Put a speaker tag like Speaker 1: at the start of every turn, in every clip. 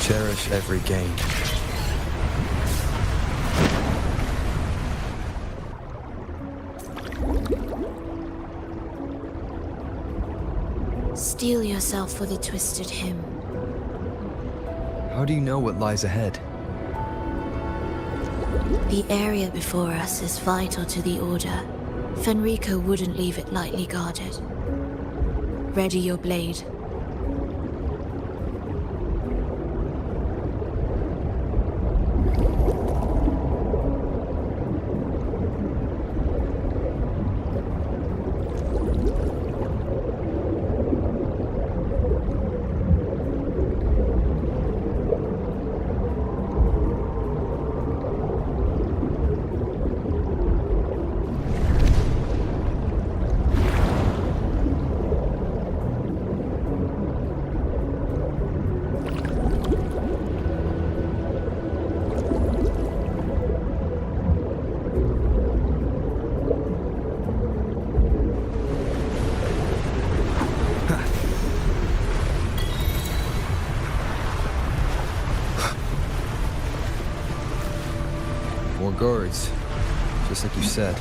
Speaker 1: Cherish every gain.
Speaker 2: Steel yourself for the twisted hymn.
Speaker 1: How do you know what lies ahead?
Speaker 2: The area before us is vital to the Order. Fenrico wouldn't leave it lightly guarded. Ready your blade.
Speaker 1: More guards, just like you said.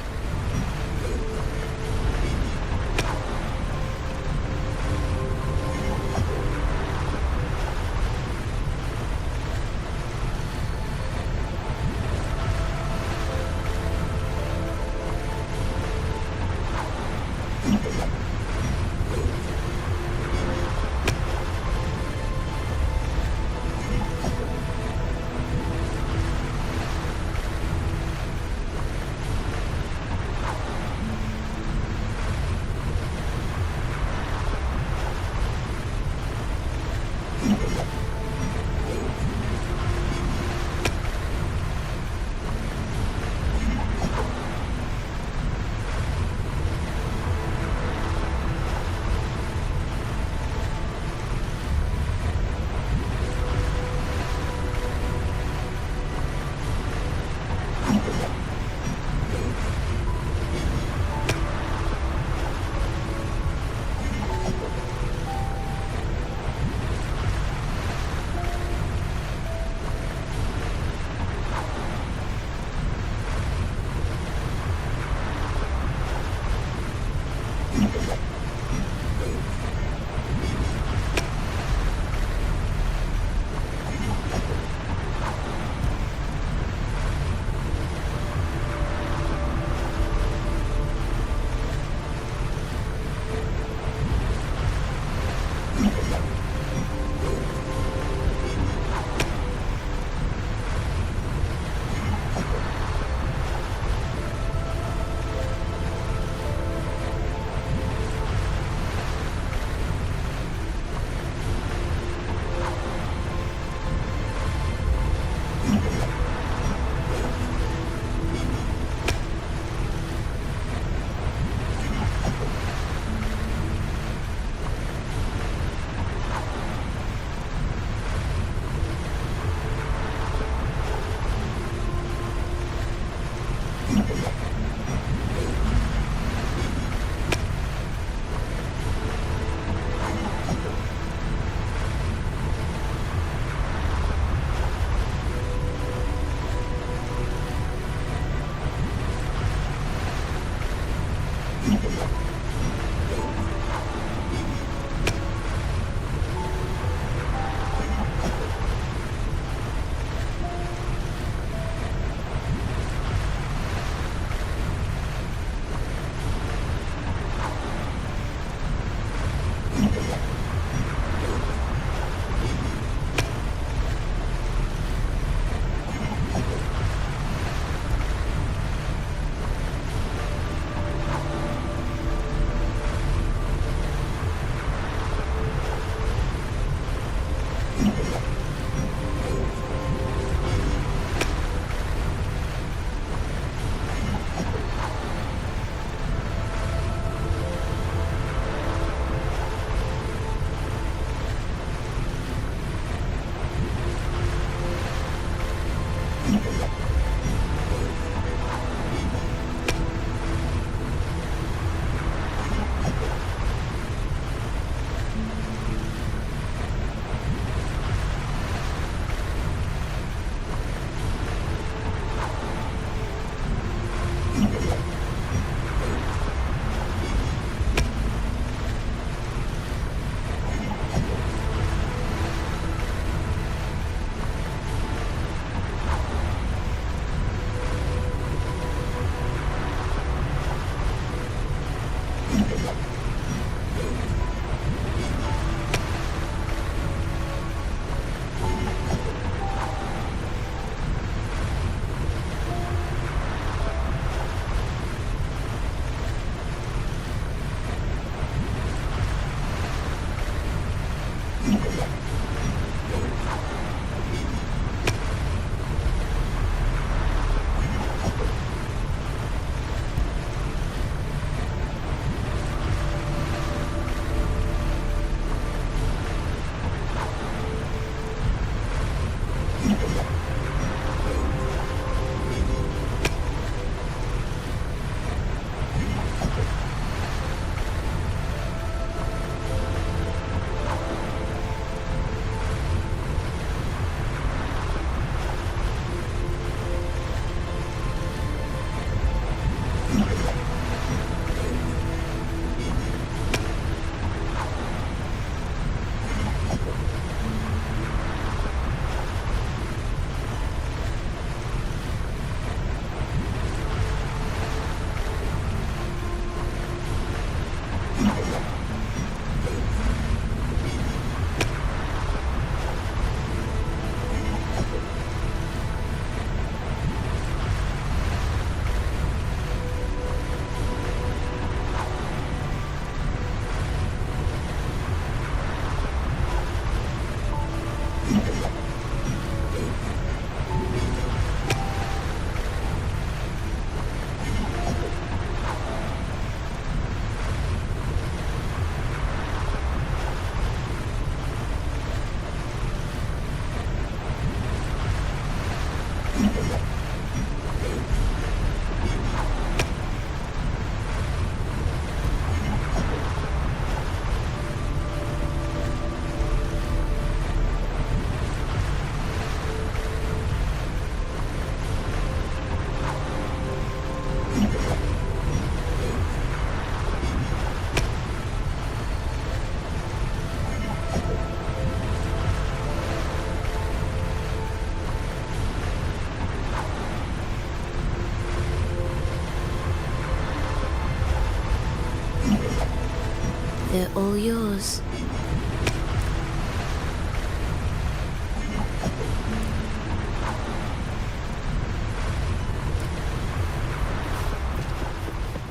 Speaker 2: They're all yours.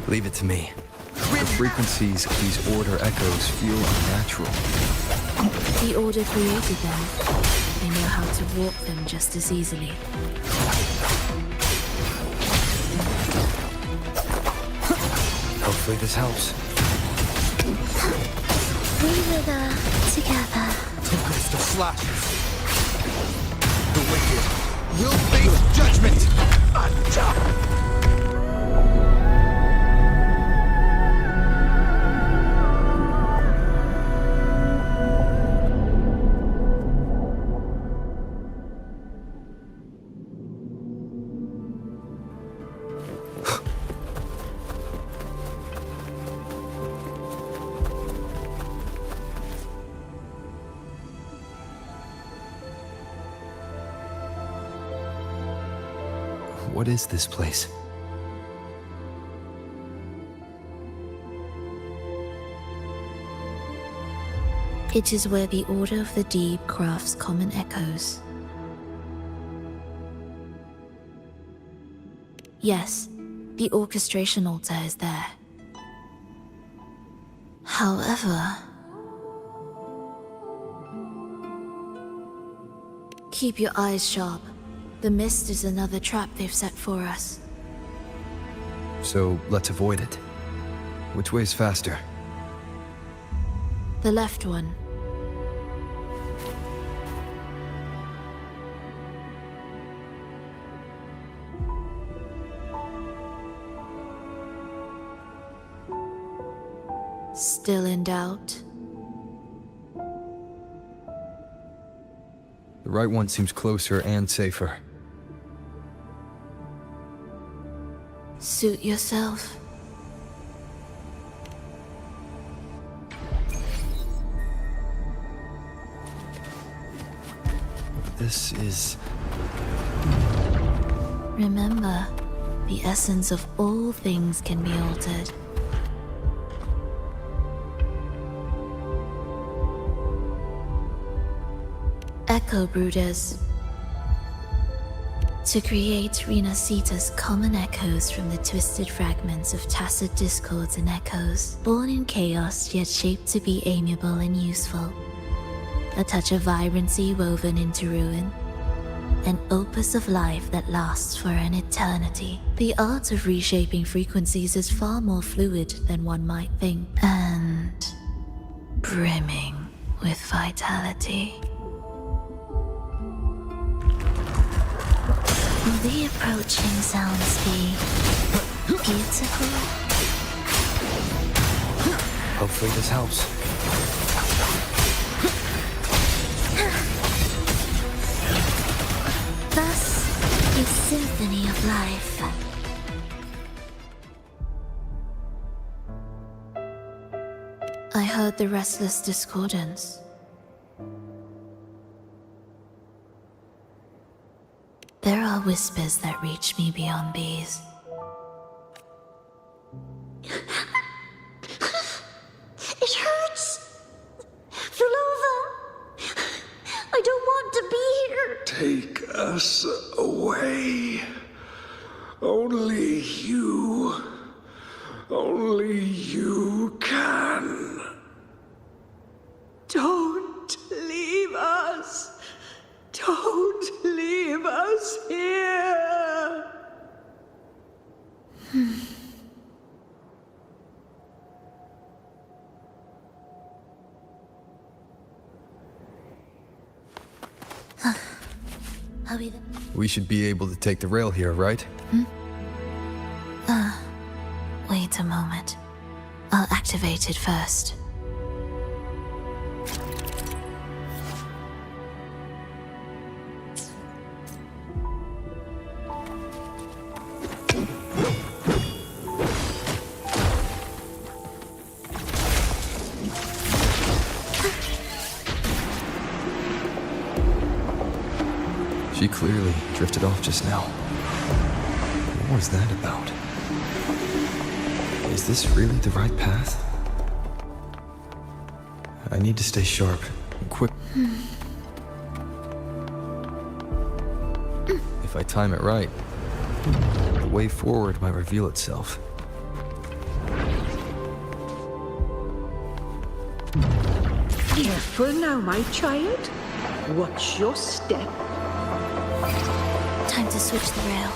Speaker 1: Leave it to me. The frequencies of these Order echoes feel unnatural.
Speaker 2: The Order created them. They know how to warp them just as easily.
Speaker 1: Hopefully this helps.
Speaker 2: We wither together.
Speaker 3: Tempest of slashes. The wicked will face judgment.
Speaker 1: What is this place?
Speaker 2: It is where the Order of the Deep crafts common echoes. Yes, the orchestration altar is there. However, keep your eyes sharp. The mist is another trap they've set for us.
Speaker 1: So let's avoid it. Which way's faster?
Speaker 2: The left one. Still in doubt?
Speaker 1: The right one seems closer and safer.
Speaker 2: Suit yourself.
Speaker 1: This is...
Speaker 2: Remember, the essence of all things can be altered. Echo Brooders. To create Renasita's common echoes from the twisted fragments of tacit discords and echoes, born in chaos yet shaped to be amiable and useful. A touch of vibrancy woven into ruin. An opus of life that lasts for an eternity. The art of reshaping frequencies is far more fluid than one might think, and brimming with vitality. Will the approaching sounds be beautiful?
Speaker 1: Hopefully this helps.
Speaker 2: Thus, a symphony of life. I heard the restless discordance. There are whispers that reach me beyond these.
Speaker 4: It hurts. Vulova. I don't want to be here.
Speaker 5: Take us away. Only you can.
Speaker 6: Don't leave us. Don't leave us here.
Speaker 1: We should be able to take the rail here, right?
Speaker 2: Wait a moment. I'll activate it first.
Speaker 1: She clearly drifted off just now. What was that about? Is this really the right path? I need to stay sharp and quick. If I time it right, the way forward might reveal itself.
Speaker 6: Careful now, my child. Watch your step.
Speaker 2: Time to switch the rail.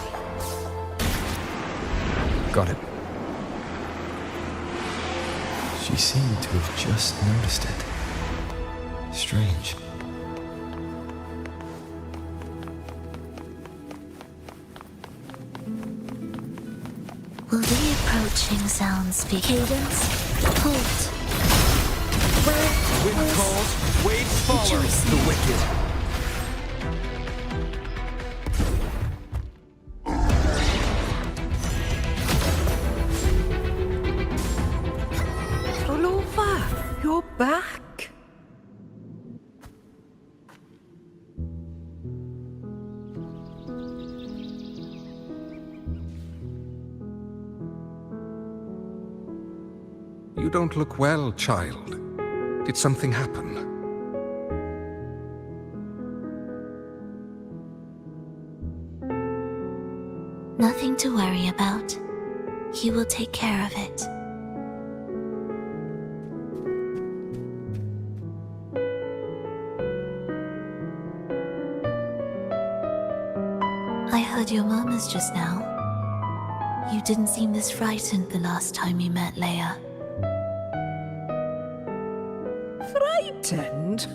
Speaker 1: Got it. She seemed to have just noticed it. Strange.
Speaker 2: Will the approaching sounds be cadence? Halt.
Speaker 3: Wind calls, waves follow.
Speaker 2: Rejoicing.
Speaker 3: The wicked.
Speaker 6: Vulova, you're back.
Speaker 5: You don't look well, child. Did something happen?
Speaker 2: Nothing to worry about. He will take care of it. I heard your murmurs just now. You didn't seem this frightened the last time we met, Leia.
Speaker 6: Frightened?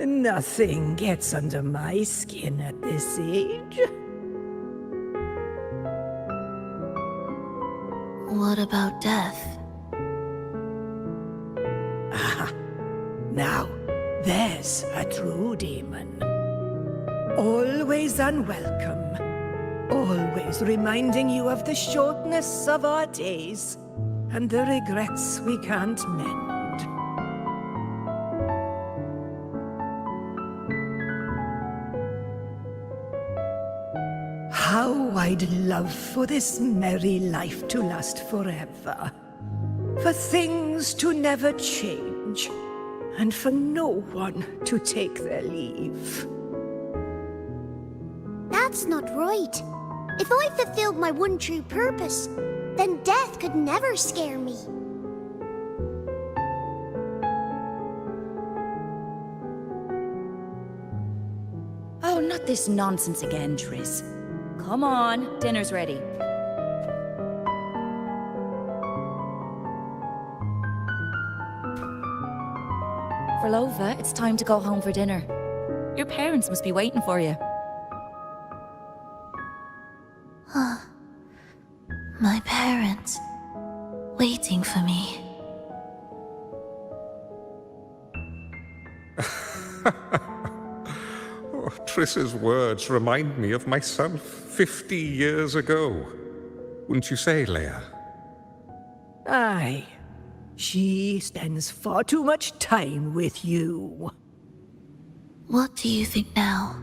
Speaker 6: Nothing gets under my skin at this age.
Speaker 2: What about death?
Speaker 6: Now, there's a true demon. Always unwelcome. Always reminding you of the shortness of our days and the regrets we can't mend. How I'd love for this merry life to last forever. For things to never change. and for no one to take their leave.
Speaker 4: That's not right. If I fulfilled my one true purpose, then death could never scare me.
Speaker 7: Oh, not this nonsense again, Triss. Come on, dinner's ready. Verlova, it's time to go home for dinner. Your parents must be waiting for you.
Speaker 2: My parents, waiting for me.
Speaker 5: Oh, Triss's words remind me of myself 50 years ago. Wouldn't you say, Leia?
Speaker 6: Aye. She spends far too much time with you.
Speaker 2: What do you think now?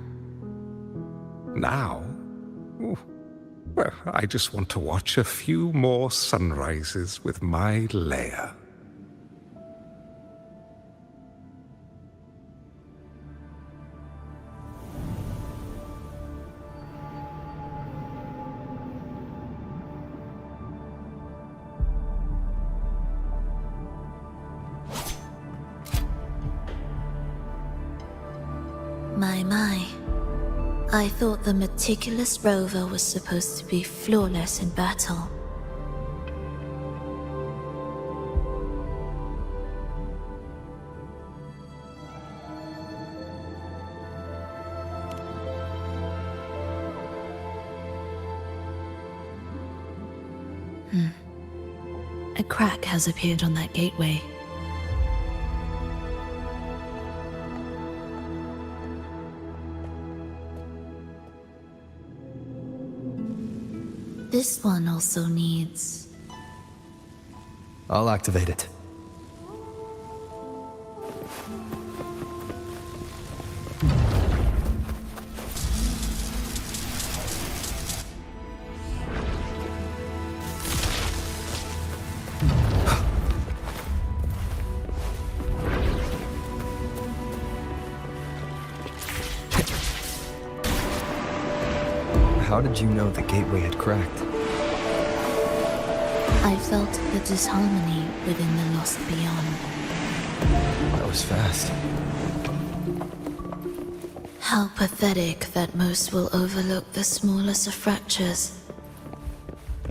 Speaker 5: Now? Ooh. Well, I just want to watch a few more sunrises with my Leia.
Speaker 2: My. I thought the meticulous rover was supposed to be flawless in battle. A crack has appeared on that gateway. This one also needs...
Speaker 1: I'll activate it. How did you know the gateway had cracked?
Speaker 2: I felt the disharmony within the lost beyond.
Speaker 1: That was fast.
Speaker 2: How pathetic that most will overlook the smallest of fractures.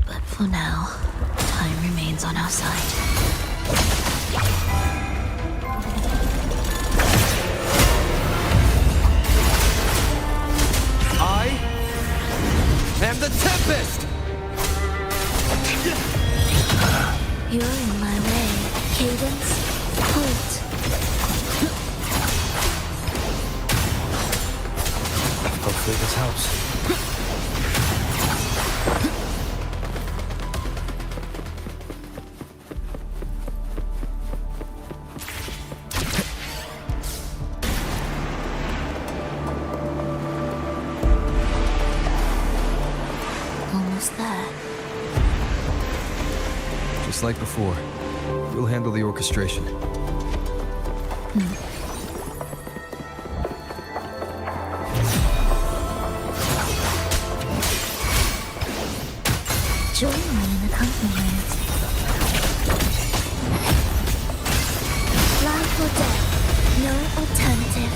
Speaker 2: But for now, time remains on our side.
Speaker 3: I am the Tempest!
Speaker 2: You're in my way, Cadence. Halt.
Speaker 1: Hopefully this helps.
Speaker 2: Almost there.
Speaker 1: Just like before, we'll handle the orchestration.
Speaker 2: Join me in accompaniment. Life or death, no alternative.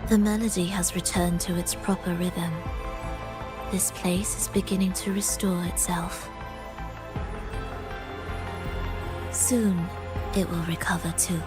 Speaker 2: The melody has returned to its proper rhythm. This place is beginning to restore itself. Soon, it will recover too.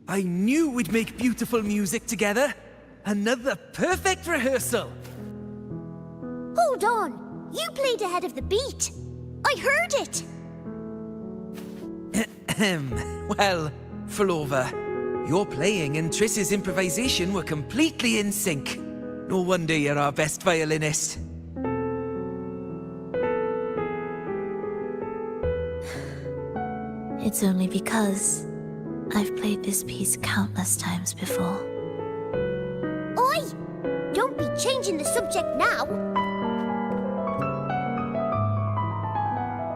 Speaker 8: I knew we'd make beautiful music together. Another perfect rehearsal.
Speaker 4: Hold on! You played ahead of the beat! I heard it!
Speaker 8: Well, Flova, your playing and Triss's improvisation were completely in sync. No wonder you're our best violinist.
Speaker 2: It's only because I've played this piece countless times before.
Speaker 4: Oi! Don't be changing the subject now!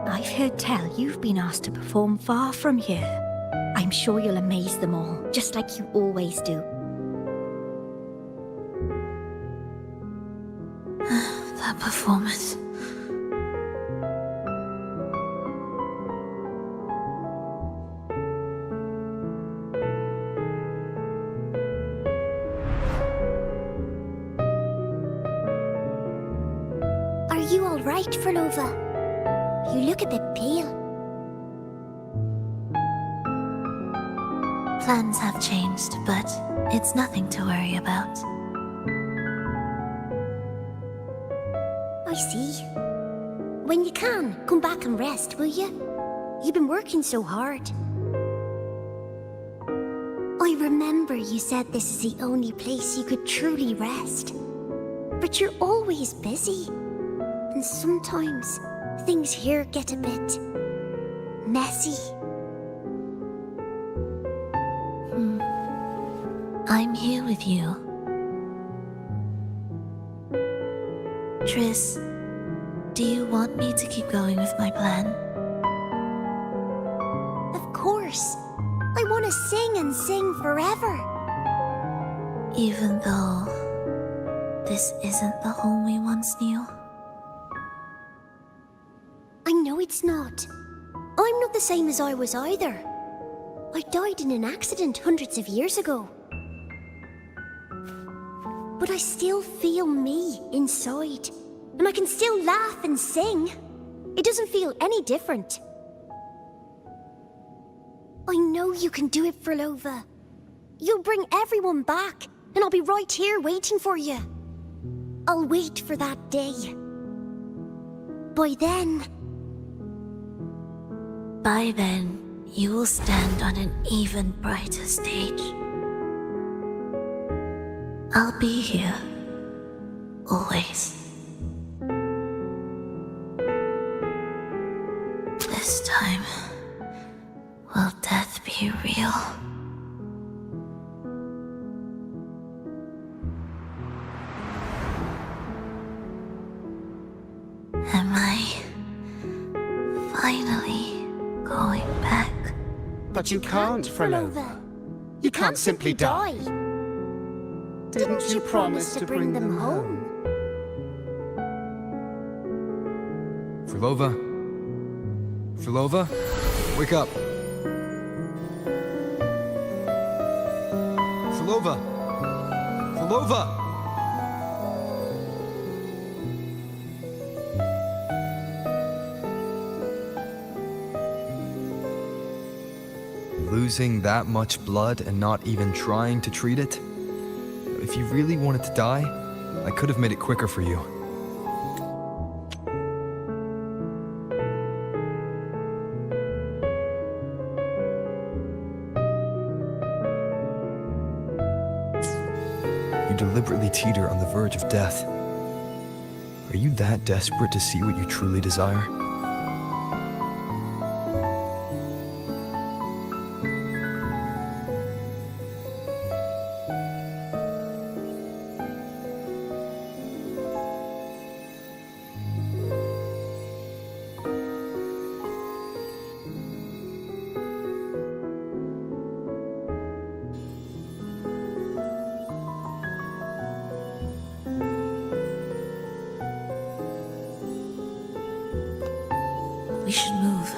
Speaker 9: I've heard tell you've been asked to perform far from here. I'm sure you'll amaze them all, just like you always do.
Speaker 2: That performance.
Speaker 4: Are you alright, Flova? You look a bit pale.
Speaker 2: Plans have changed, but it's nothing to worry about.
Speaker 4: I see. When you can, come back and rest, will you? You've been working so hard. I remember you said this is the only place you could truly rest. But you're always busy. And sometimes things here get a bit messy.
Speaker 2: I'm here with you. Triss, do you want me to keep going with my plan?
Speaker 4: Of course. I want to sing and sing forever.
Speaker 2: Even though this isn't the home we once knew?
Speaker 4: I know it's not. I'm not the same as I was either. I died in an accident hundreds of years ago. But I still feel me inside. And I can still laugh and sing. It doesn't feel any different. I know you can do it, Flova. You'll bring everyone back, and I'll be right here waiting for you. I'll wait for that day.
Speaker 2: By then, you will stand on an even brighter stage. I'll be here. Always. This time, will death be real? Am I finally going back?
Speaker 10: But you can't, Frolova. You can't simply die. Didn't you promise to bring them home?
Speaker 1: Frolova? Frolova? Wake up! Frolova! Frolova! Losing that much blood and not even trying to treat it? If you really wanted to die, I could have made it quicker for you. You deliberately teeter on the verge of death. Are you that desperate to see what you truly desire?
Speaker 2: We should move.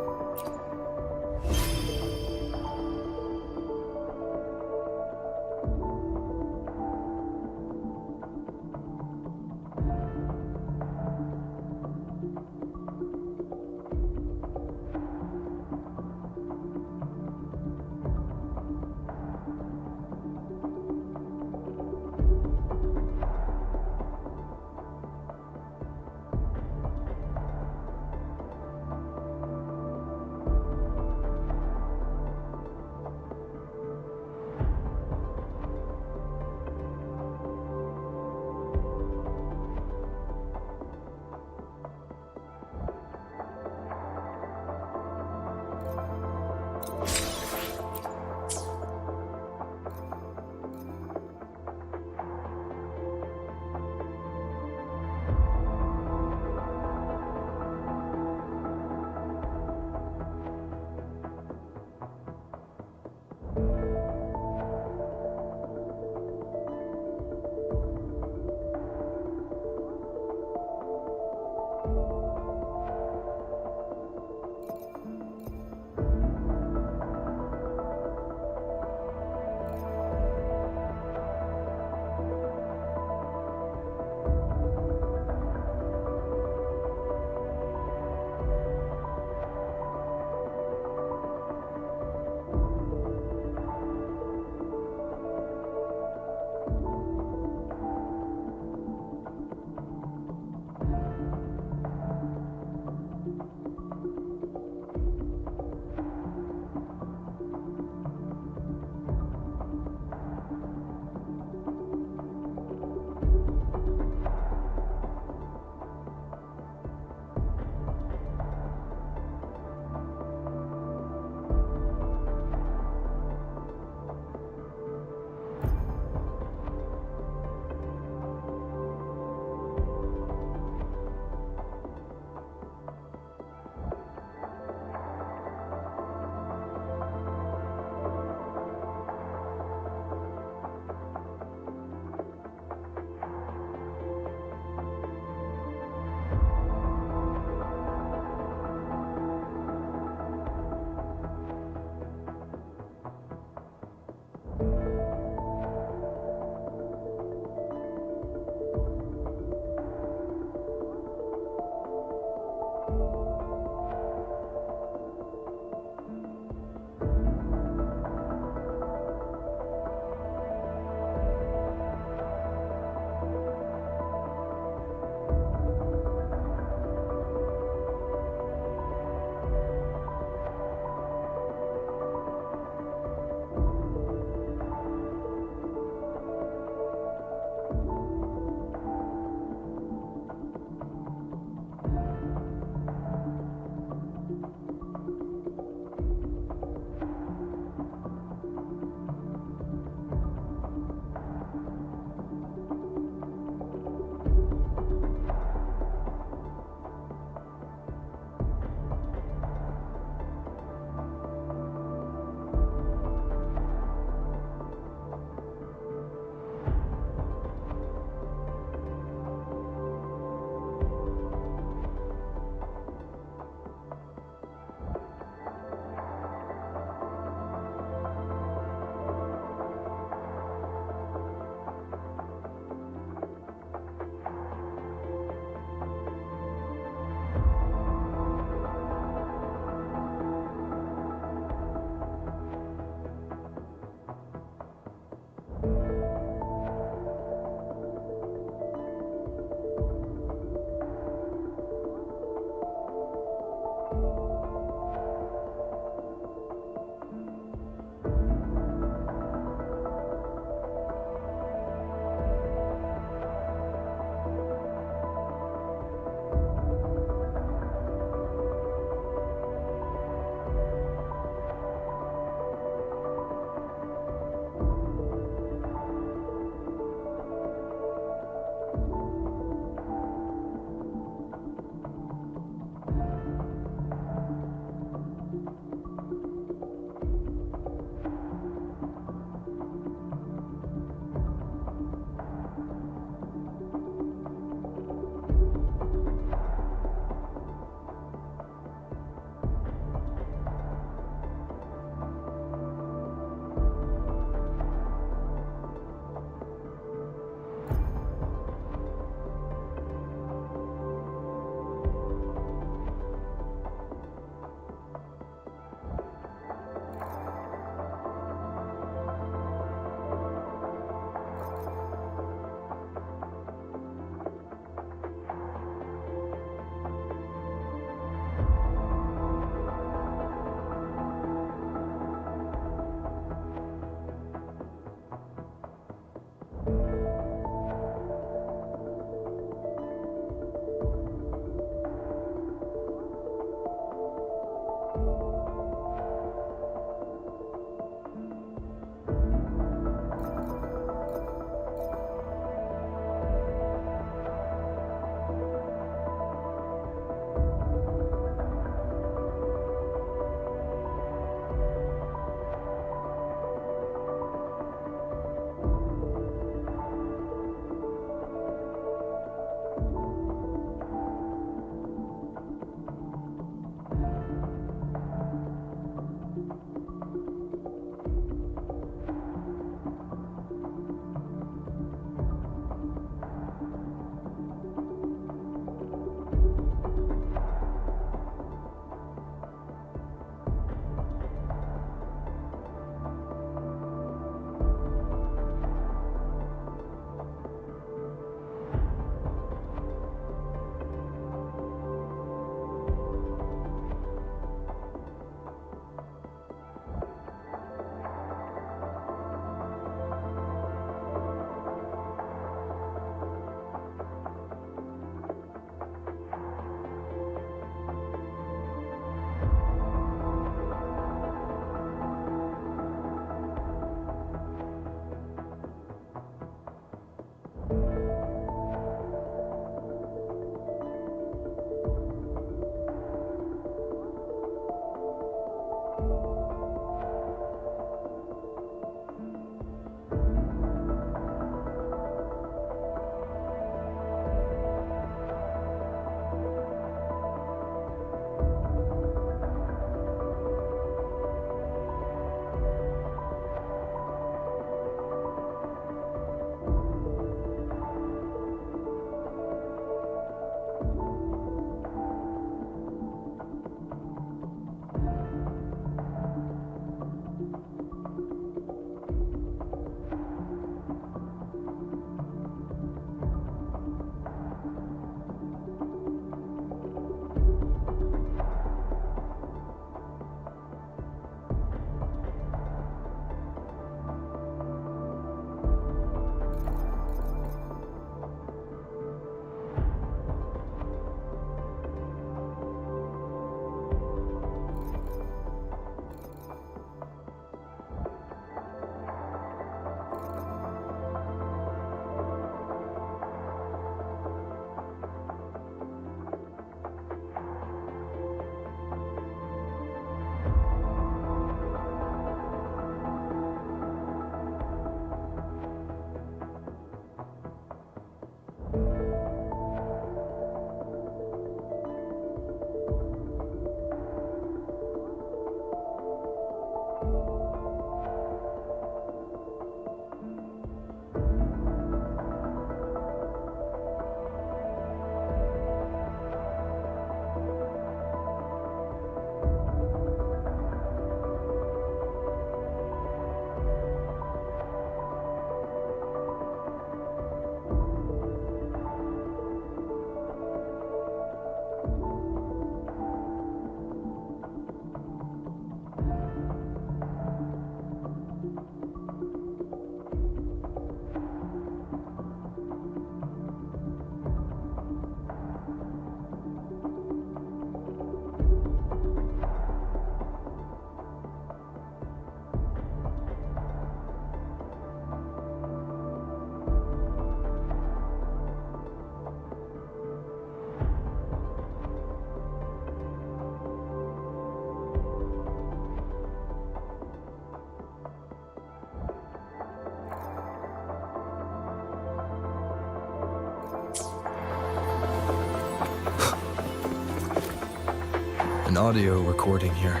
Speaker 1: an audio recording here.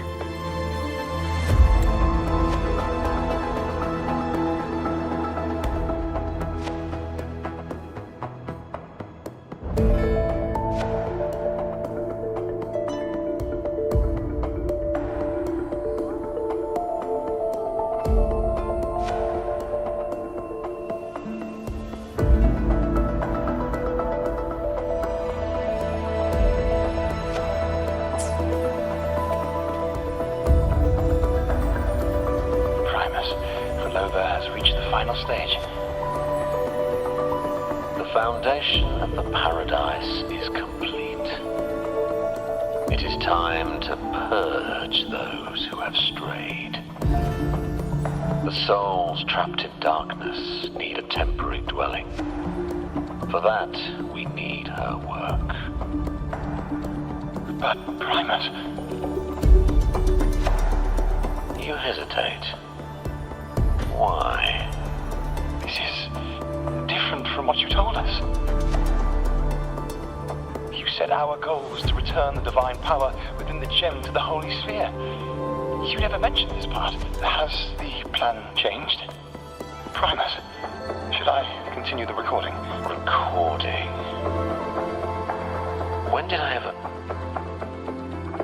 Speaker 11: Final stage. The foundation of the paradise is complete. It is time to purge those who have strayed. The souls trapped in darkness need a temporary dwelling. For that, we need her work. But, Primus... You hesitate. Why?
Speaker 12: This is different from what you told us. You said our goal was to return the divine power within the gem to the Holy Sphere. You never mentioned this part. Has the plan changed? Primus, should I continue the recording?
Speaker 11: Recording? When did I ever...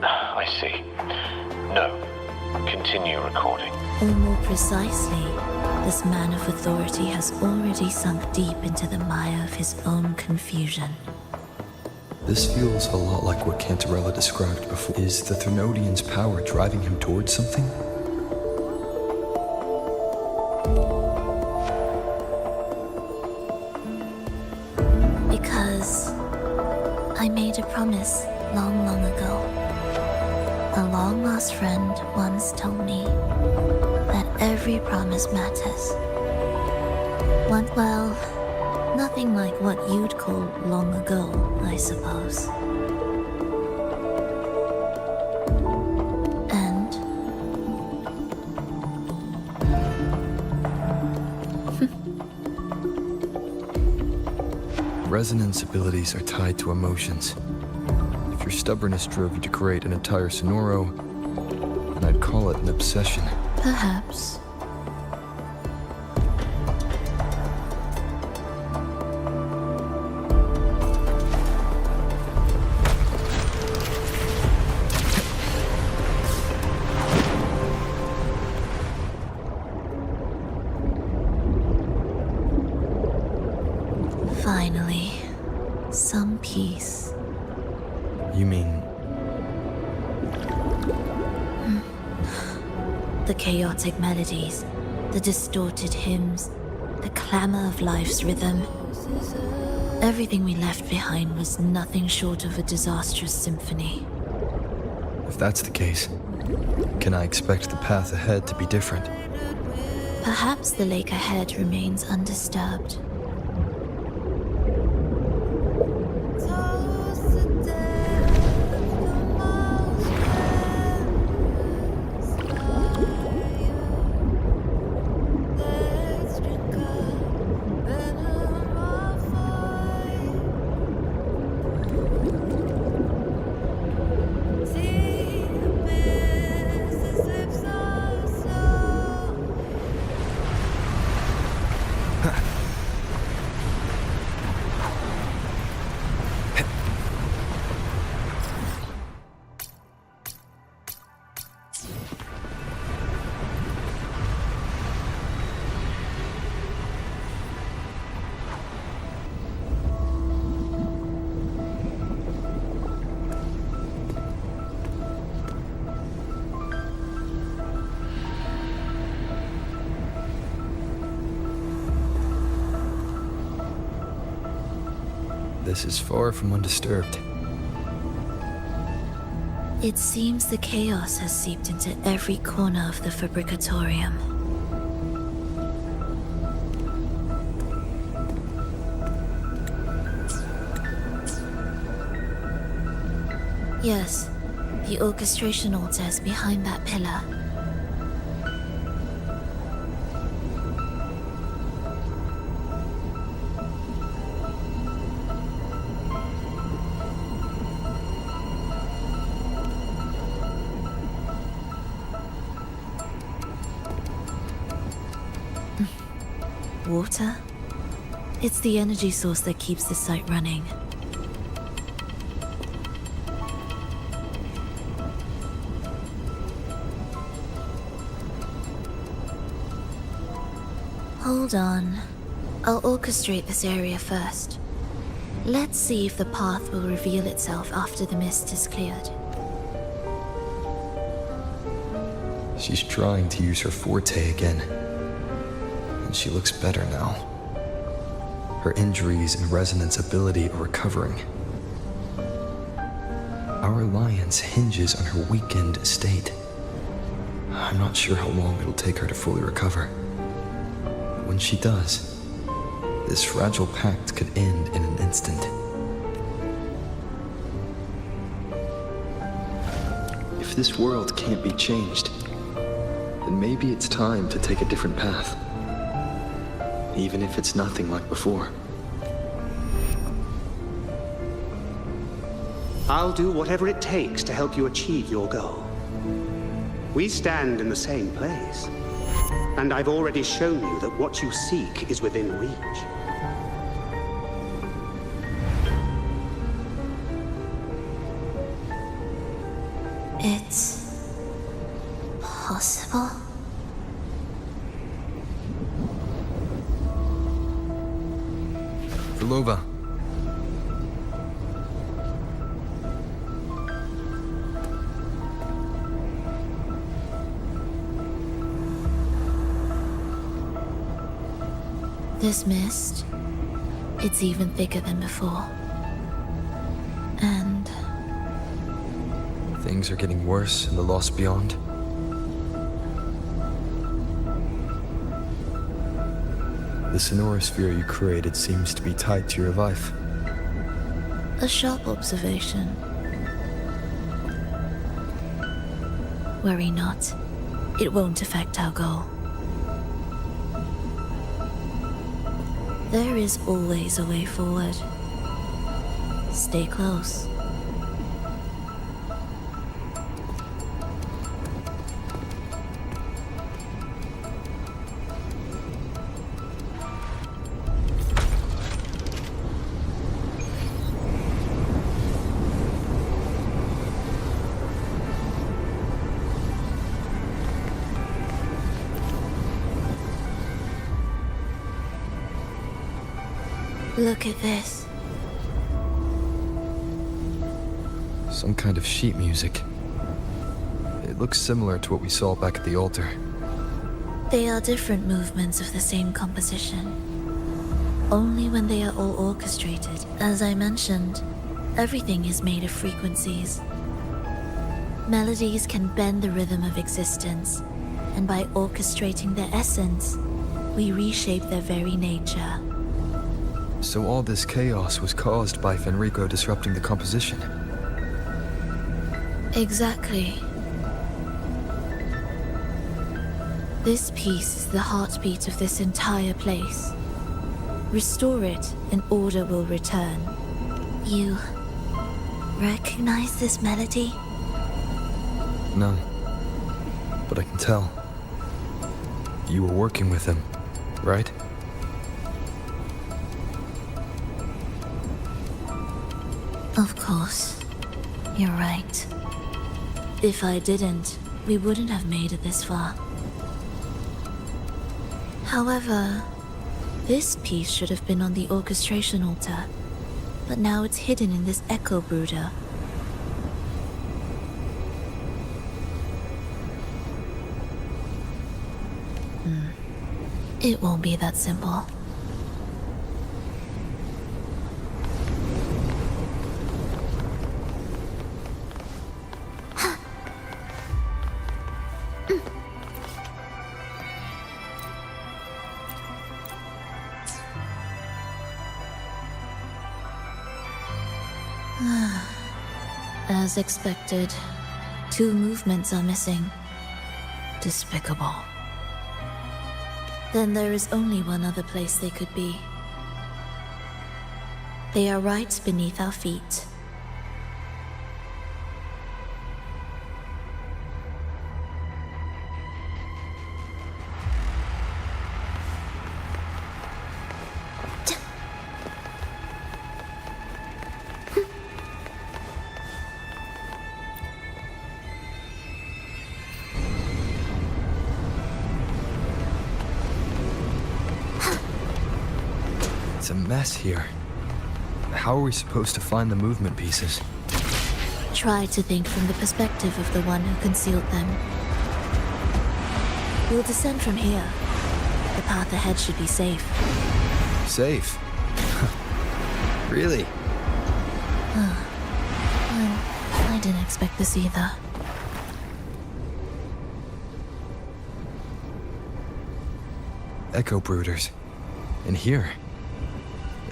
Speaker 11: I see. No. Continue recording.
Speaker 2: Or more precisely, this man of authority has already sunk deep into the mire of his own confusion.
Speaker 1: This feels a lot like what Cantarella described before. Is the Thermodian's power driving him towards something?
Speaker 2: Because I made a promise long, long ago. A long-lost friend once told me that every promise matters. Well, nothing like what you'd call long ago, I suppose. And...
Speaker 1: Resonance abilities are tied to emotions. If your stubbornness drove you to create an entire Sonoro, then I'd call it an obsession.
Speaker 2: perhaps. Finally, some peace.
Speaker 1: You mean...
Speaker 2: The chaotic melodies, the distorted hymns, the clamor of life's rhythm. Everything we left behind was nothing short of a disastrous symphony.
Speaker 1: If that's the case, can I expect the path ahead to be different?
Speaker 2: Perhaps the lake ahead remains undisturbed.
Speaker 1: This is far from undisturbed.
Speaker 2: It seems the chaos has seeped into every corner of the Fabricatorium. Yes, the orchestration altar is behind that pillar. Water? It's the energy source that keeps the site running. Hold on. I'll orchestrate this area first. Let's see if the path will reveal itself after the mist is cleared.
Speaker 1: She's trying to use her forte again. And she looks better now. Her injuries and resonance ability are recovering. Our alliance hinges on her weakened state. I'm not sure how long it'll take her to fully recover. When she does, this fragile pact could end in an instant. If this world can't be changed, then maybe it's time to take a different path. Even if it's nothing like before.
Speaker 10: I'll do whatever it takes to help you achieve your goal. We stand in the same place, and I've already shown you that what you seek is within reach.
Speaker 2: It's possible?
Speaker 1: Belova.
Speaker 2: This mist, it's even thicker than before. And
Speaker 1: Things are getting worse in the Lost Beyond. The sonorosphere you created seems to be tied to your life.
Speaker 2: a sharp observation. Worry not. It won't affect our goal. There is always a way forward. Stay close. Look at this.
Speaker 1: Some kind of sheet music. It looks similar to what we saw back at the altar.
Speaker 2: They are different movements of the same composition. Only when they are all orchestrated. As I mentioned, everything is made of frequencies. Melodies can bend the rhythm of existence, and by orchestrating their essence, we reshape their very nature.
Speaker 1: So all this chaos was caused by Fenrico disrupting the composition.
Speaker 2: Exactly. This piece is the heartbeat of this entire place. Restore it, and order will return. You recognize this melody?
Speaker 1: No. But I can tell. You were working with him, right?
Speaker 2: Of course. You're right. If I didn't, we wouldn't have made it this far. However, this piece should have been on the orchestration altar, but now it's hidden in this echo brooder. It won't be that simple. As expected, 2 movements are missing. Despicable. Then there is only one other place they could be. They are right beneath our feet.
Speaker 1: mess here. How are we supposed to find the movement pieces?
Speaker 2: Try to think from the perspective of the one who concealed them. We'll descend from here. The path ahead should be safe.
Speaker 1: Safe? Really?
Speaker 2: Well, I didn't expect this either.
Speaker 1: Echo brooders. In here.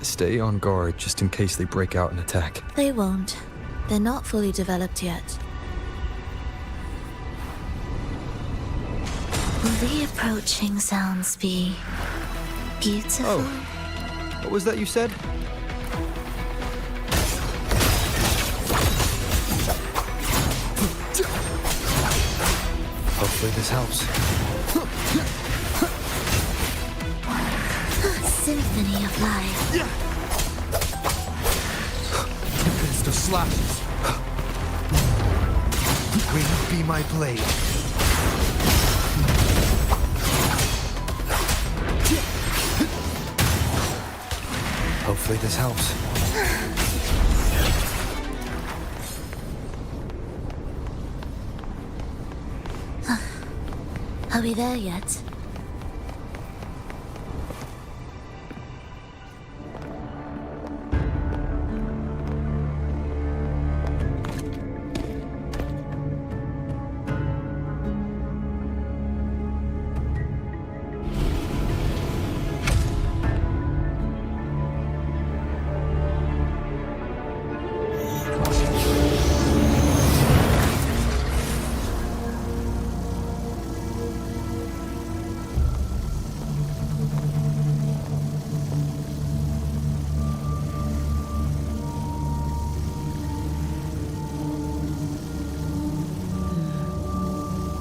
Speaker 1: Stay on guard just in case they break out and attack.
Speaker 2: They won't. They're not fully developed yet. Will the approaching sounds be beautiful?
Speaker 1: Oh, what was that you said? Hopefully this helps.
Speaker 2: Symphony of life.
Speaker 3: Tempest of slashes. Wind be my blade.
Speaker 1: Hopefully this helps.
Speaker 2: Are we there yet?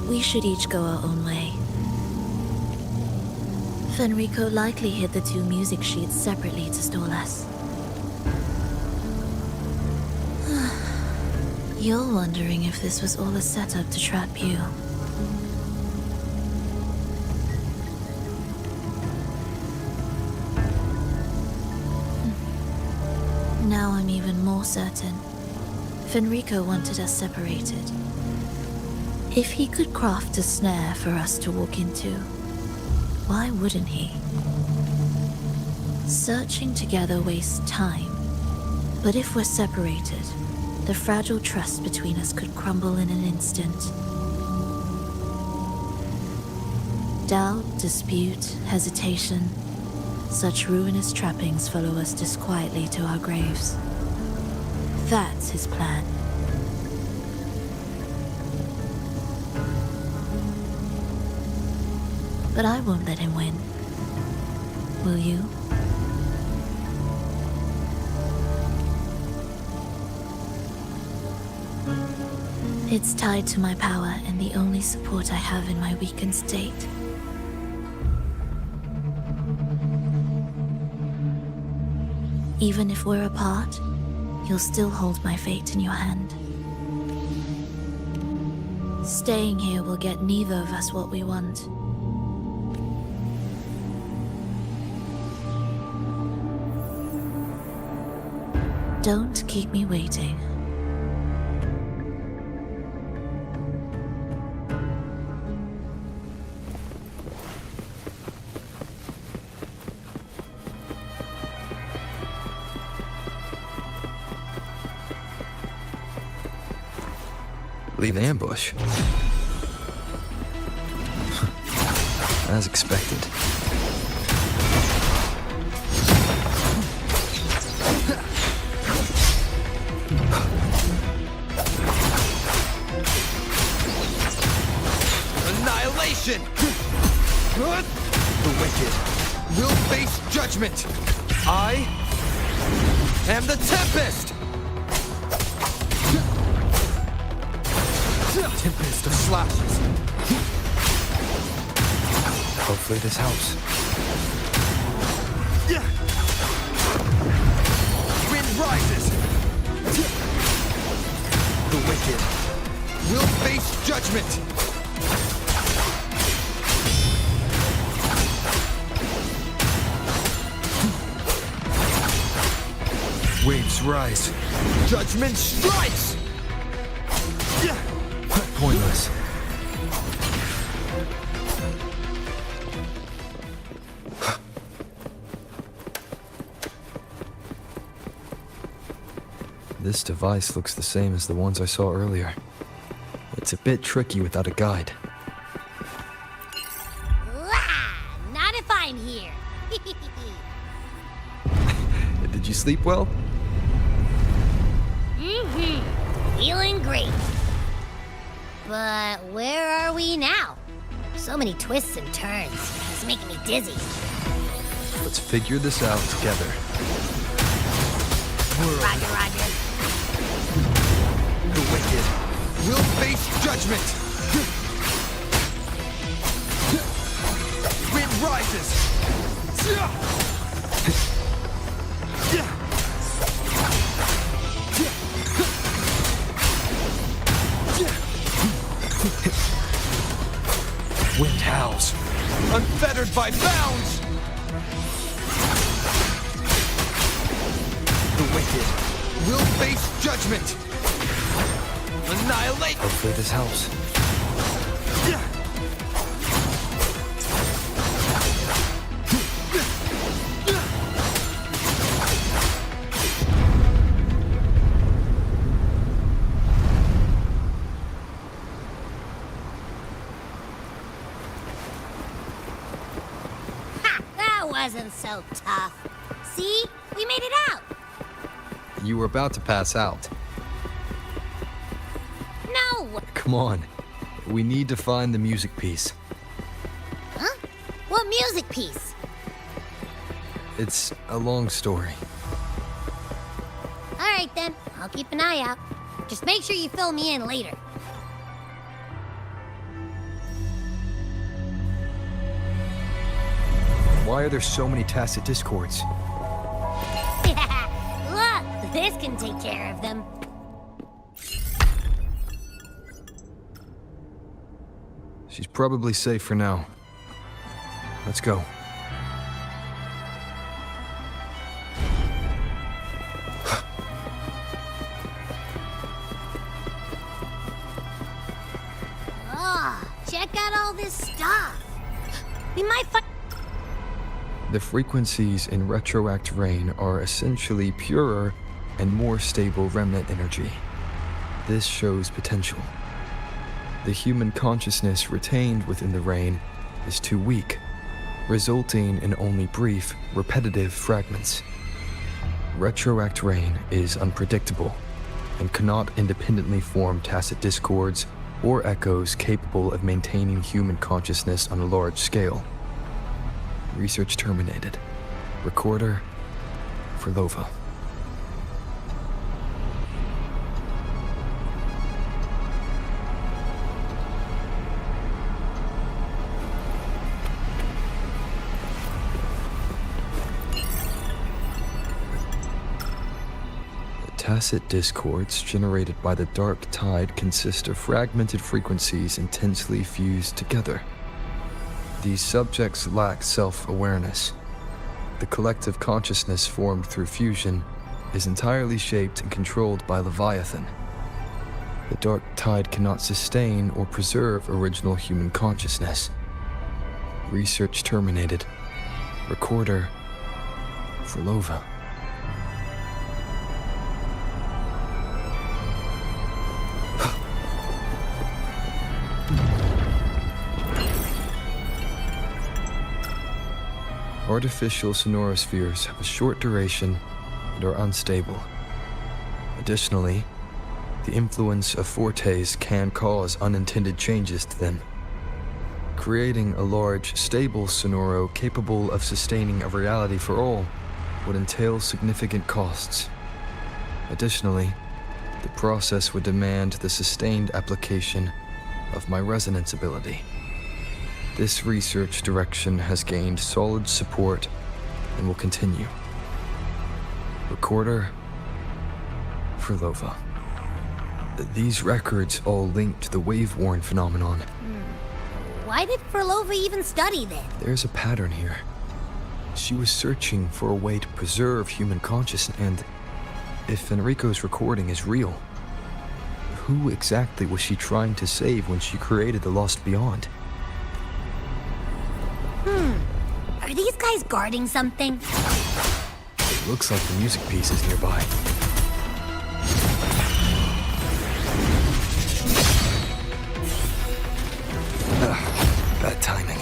Speaker 2: We should each go our own way. Fenrico likely hid the two music sheets separately to stall us. You're wondering if this was all a setup to trap you. Now I'm even more certain. Fenrico wanted us separated. If he could craft a snare for us to walk into, why wouldn't he? Searching together wastes time, but if we're separated, the fragile trust between us could crumble in an instant. Doubt, dispute, hesitation, such ruinous trappings follow us disquietly to our graves. That's his plan. But I won't let him win. Will you? It's tied to my power and the only support I have in my weakened state. Even if we're apart, you'll still hold my fate in your hand. Staying here will get neither of us what we want. Don't keep me waiting.
Speaker 1: Leave the ambush. As expected.
Speaker 3: Annihilation! The wicked will face judgment. I am the Tempest! Tempest of slashes.
Speaker 1: Hopefully this helps.
Speaker 3: Wind rises. The wicked will face judgment. Waves rise. Judgment strikes!
Speaker 1: Pointless. This device looks the same as the ones I saw earlier. It's a bit tricky without a guide.
Speaker 4: Not if I'm here.
Speaker 1: Did you sleep well?
Speaker 4: Feeling great. But where are we now? So many twists and turns. It's making me dizzy.
Speaker 1: Let's figure this out together.
Speaker 4: Roger, Roger.
Speaker 3: The wicked will face judgment! Wind rises! Wind howls, unfettered by bounds! The wicked will face judgment! Annihilate!
Speaker 1: Hopefully this helps.
Speaker 4: Ha! That wasn't so tough. See? We made it out!
Speaker 1: You were about to pass out.
Speaker 4: No!
Speaker 1: Come on. We need to find the music piece.
Speaker 4: Huh? What music piece?
Speaker 1: It's a long story.
Speaker 4: Alright then, I'll keep an eye out. Just make sure you fill me in later.
Speaker 1: Why are there so many tacit discords?
Speaker 4: Look, this can take care of them.
Speaker 1: She's probably safe for now. Let's go.
Speaker 4: Oh, check out all this stuff. We might find...
Speaker 1: The frequencies in retroact rain are essentially purer and more stable remnant energy. This shows potential. The human consciousness retained within the rain is too weak, resulting in only brief, repetitive fragments. Retroact rain is unpredictable and cannot independently form tacit discords or echoes capable of maintaining human consciousness on a large scale. Research terminated. Recorder for Lova. Tacit discords generated by the dark tide consist of fragmented frequencies intensely fused together. These subjects lack self-awareness. The collective consciousness formed through fusion is entirely shaped and controlled by Leviathan. The dark tide cannot sustain or preserve original human consciousness. Research terminated. Recorder for Lova. Artificial sonorospheres have a short duration and are unstable. Additionally, the influence of fortes can cause unintended changes to them. Creating a large, stable sonoro capable of sustaining a reality for all would entail significant costs. Additionally, the process would demand the sustained application of my resonance ability. This research direction has gained solid support and will continue. Recorder for Lova. These records all link to the wave-worn phenomenon.
Speaker 4: Why did Furlova even study then?
Speaker 1: There's a pattern here. She was searching for a way to preserve human consciousness and if Enrico's recording is real, who exactly was she trying to save when she created the Lost Beyond?
Speaker 4: Are these guys guarding something?
Speaker 1: It looks like the music piece is nearby. Bad timing.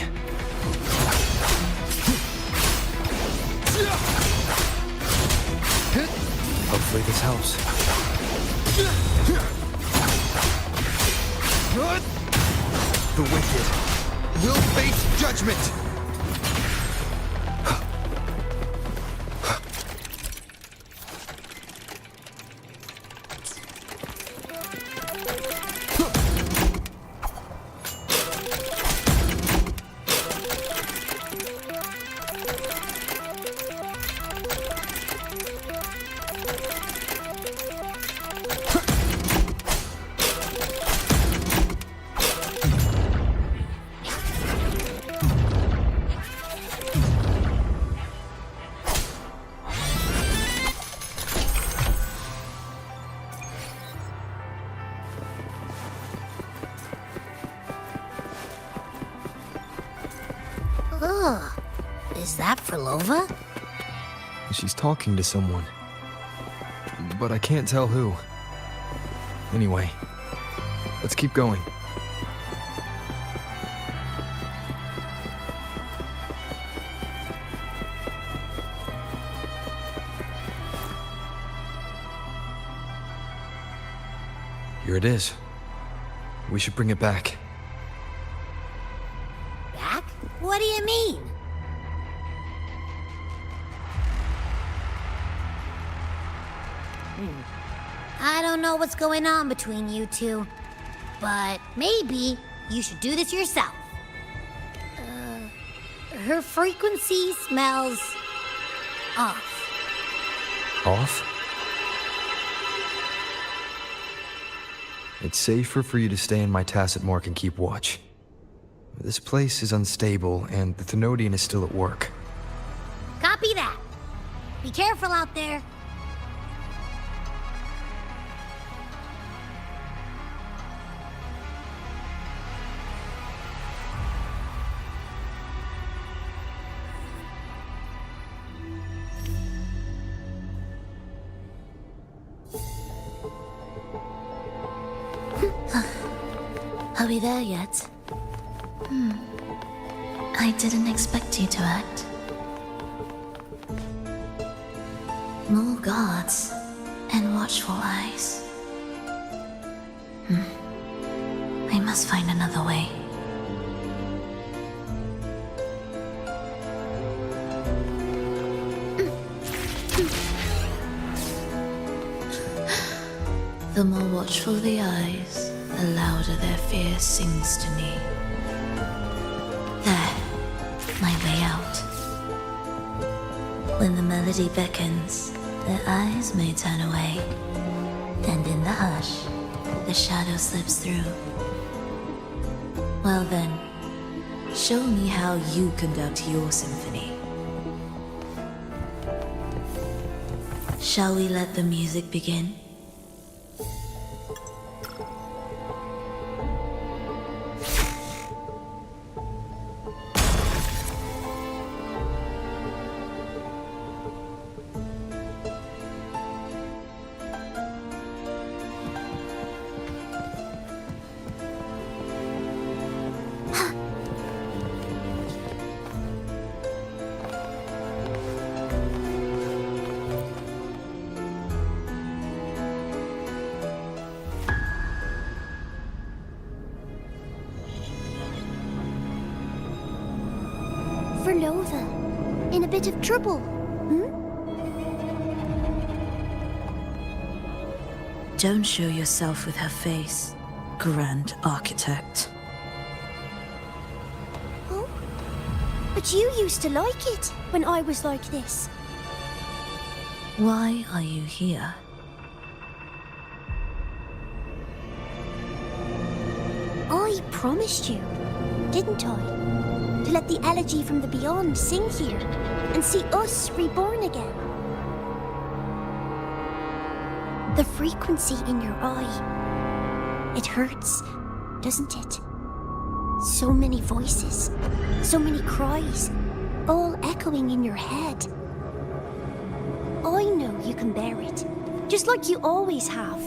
Speaker 1: Hopefully this helps.
Speaker 3: The wicked will face judgment!
Speaker 4: Ugh. Is that for Lova?
Speaker 1: She's talking to someone. But I can't tell who. Anyway, let's keep going. Here it is. We should bring it back.
Speaker 4: Back? What do you mean? I don't know what's going on between you two, but maybe you should do this yourself. Her frequency smells off.
Speaker 1: Off? It's safer for you to stay in my tacit mark and keep watch. This place is unstable, and the Thenodian is still at work.
Speaker 4: Copy that. Be careful out there.
Speaker 2: Are we there yet? I didn't expect you to act. More guards and watchful eyes. I must find another way. The more watchful the eyes, the louder their fear sings to me. There, my way out. When the melody beckons, their eyes may turn away, and in the hush, the shadow slips through. Well then, show me how you conduct your symphony. Shall we let the music begin?
Speaker 4: For Lova. In a bit of trouble.
Speaker 2: Don't show yourself with her face, Grand Architect.
Speaker 4: Oh? But you used to like it when I was like this.
Speaker 2: Why are you here?
Speaker 4: I promised you, didn't I? To let the elegy from the beyond sing here and see us reborn again. The frequency in your eye. It hurts, doesn't it? So many voices, so many cries, all echoing in your head. I know you can bear it, just like you always have.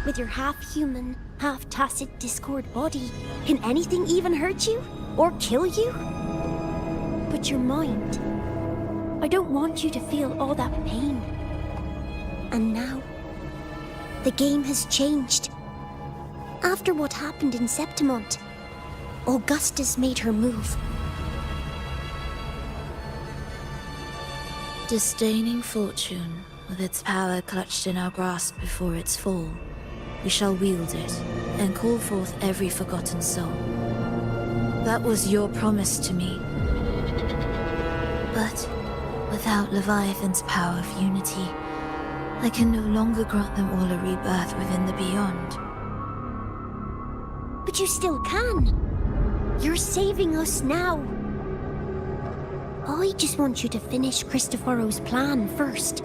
Speaker 4: With your half-human, half-tacit Discord body, can anything even hurt you? Or kill you? But your mind, I don't want you to feel all that pain. And now, the game has changed. After what happened in Septimont, Augusta's made her move.
Speaker 2: Disdaining fortune, with its power clutched in our grasp before its fall, we shall wield it and call forth every forgotten soul. That was your promise to me. But without Leviathan's power of unity, I can no longer grant them all a rebirth within the beyond.
Speaker 4: But you still can. You're saving us now. I just want you to finish Cristoforo's plan first.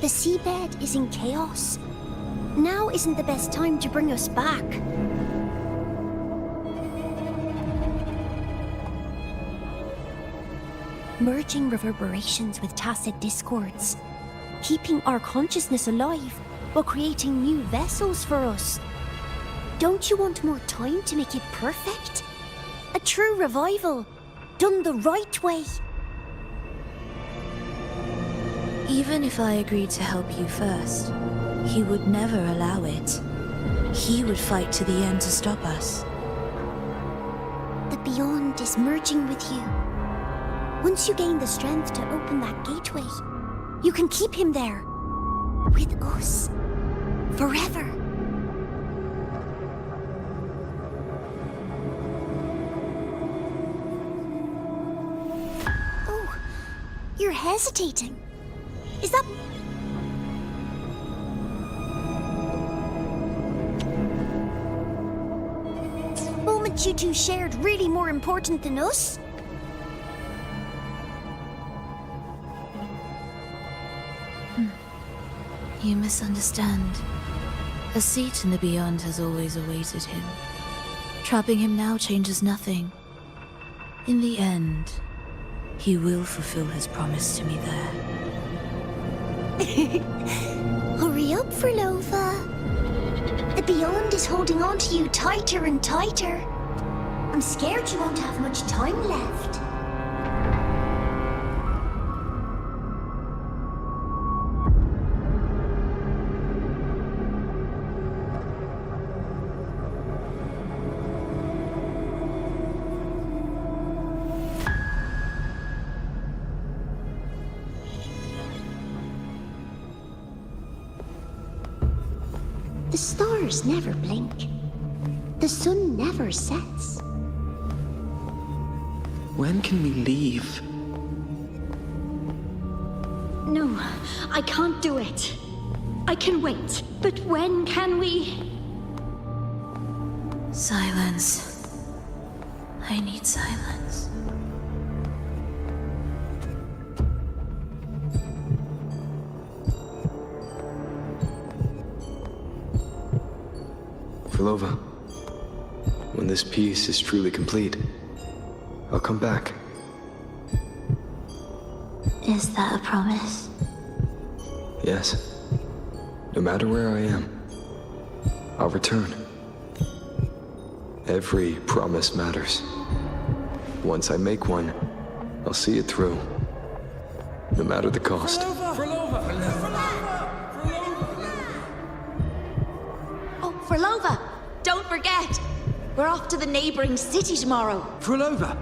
Speaker 4: The seabed is in chaos. Now isn't the best time to bring us back. Merging reverberations with tacit discords. Keeping our consciousness alive while creating new vessels for us. Don't you want more time to make it perfect? A true revival, done the right way.
Speaker 2: Even if I agreed to help you first, he would never allow it. He would fight to the end to stop us.
Speaker 4: The Beyond is merging with you. Once you gain the strength to open that gateway, you can keep him there. With us. Forever. Oh, you're hesitating. Is that... moment you two shared really more important than us?
Speaker 2: You misunderstand. A seat in the Beyond has always awaited him. Trapping him now changes nothing. In the end, he will fulfill his promise to me there.
Speaker 4: Hurry up, Frolova. The Beyond is holding on to you tighter and tighter. I'm scared you won't have much time left. The stars never blink. The sun never sets.
Speaker 3: When can we leave?
Speaker 9: No, I can't do it. I can wait, but when can we?
Speaker 2: Silence. I need silence.
Speaker 1: Frolova, when this piece is truly complete, I'll come back.
Speaker 2: Is that a promise?
Speaker 1: Yes. No matter where I am, I'll return. Every promise matters. Once I make one, I'll see it through. No matter the cost.
Speaker 7: Oh, Frolova! Don't forget! We're off to the neighboring city tomorrow.
Speaker 3: Frolova,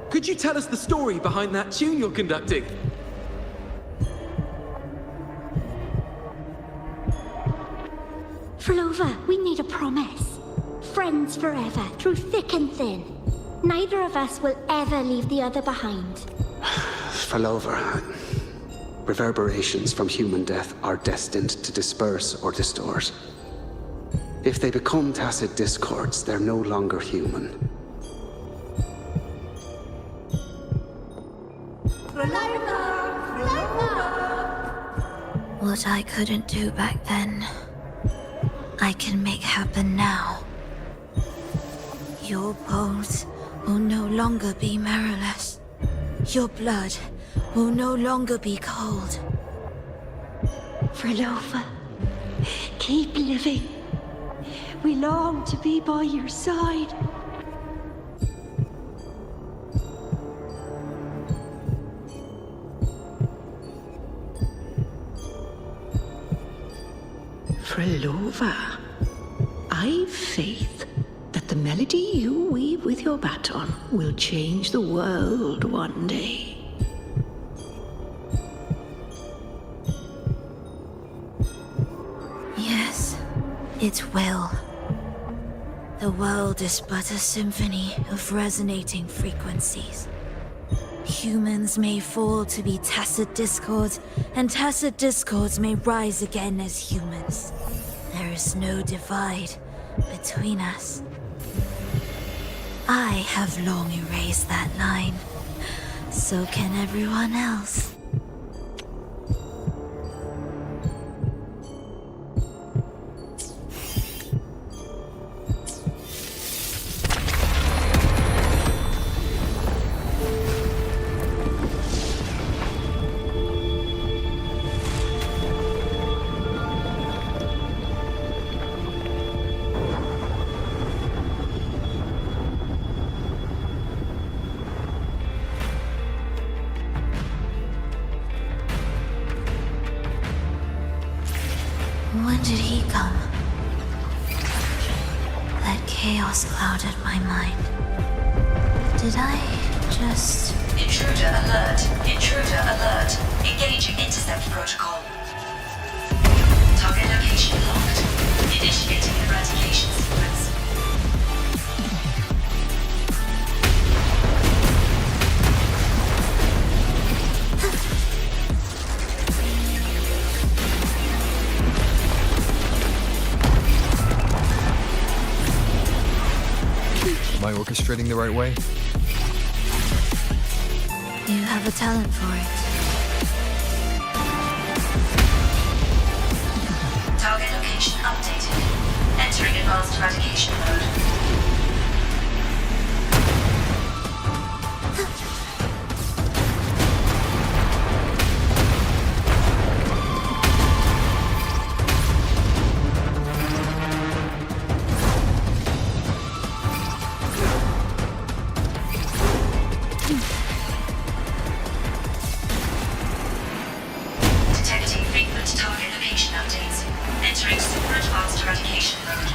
Speaker 3: could you tell us the story behind that tune you're conducting?
Speaker 9: Frolova, we need a promise. Friends forever, through thick and thin. Neither of us will ever leave the other behind.
Speaker 10: Frolova, reverberations from human death are destined to disperse or distort. If they become tacit discords, they're no longer human.
Speaker 6: Frolova!
Speaker 2: What I couldn't do back then, I can make happen now. Your bones will no longer be marrowless. Your blood will no longer be cold.
Speaker 9: Frolova, keep living. We long to be by your side.
Speaker 6: Frolova, I've faith that the melody you weave with your baton will change the world one day.
Speaker 2: Yes, it will. The world is but a symphony of resonating frequencies. Humans may fall to be tacit discords, and tacit discords may rise again as humans. There is no divide between us. I have long erased that line. So can everyone else. When did he come? That chaos clouded my mind. Did I just...
Speaker 7: Intruder alert. Intruder alert. Engaging intercept protocol. Target location locked. Initiating eradication sequence.
Speaker 1: Am I orchestrating the right way?
Speaker 2: You have a talent for it.
Speaker 7: Target location updated. Entering advanced eradication mode. Detecting frequent target location updates. Entering super advanced eradication mode.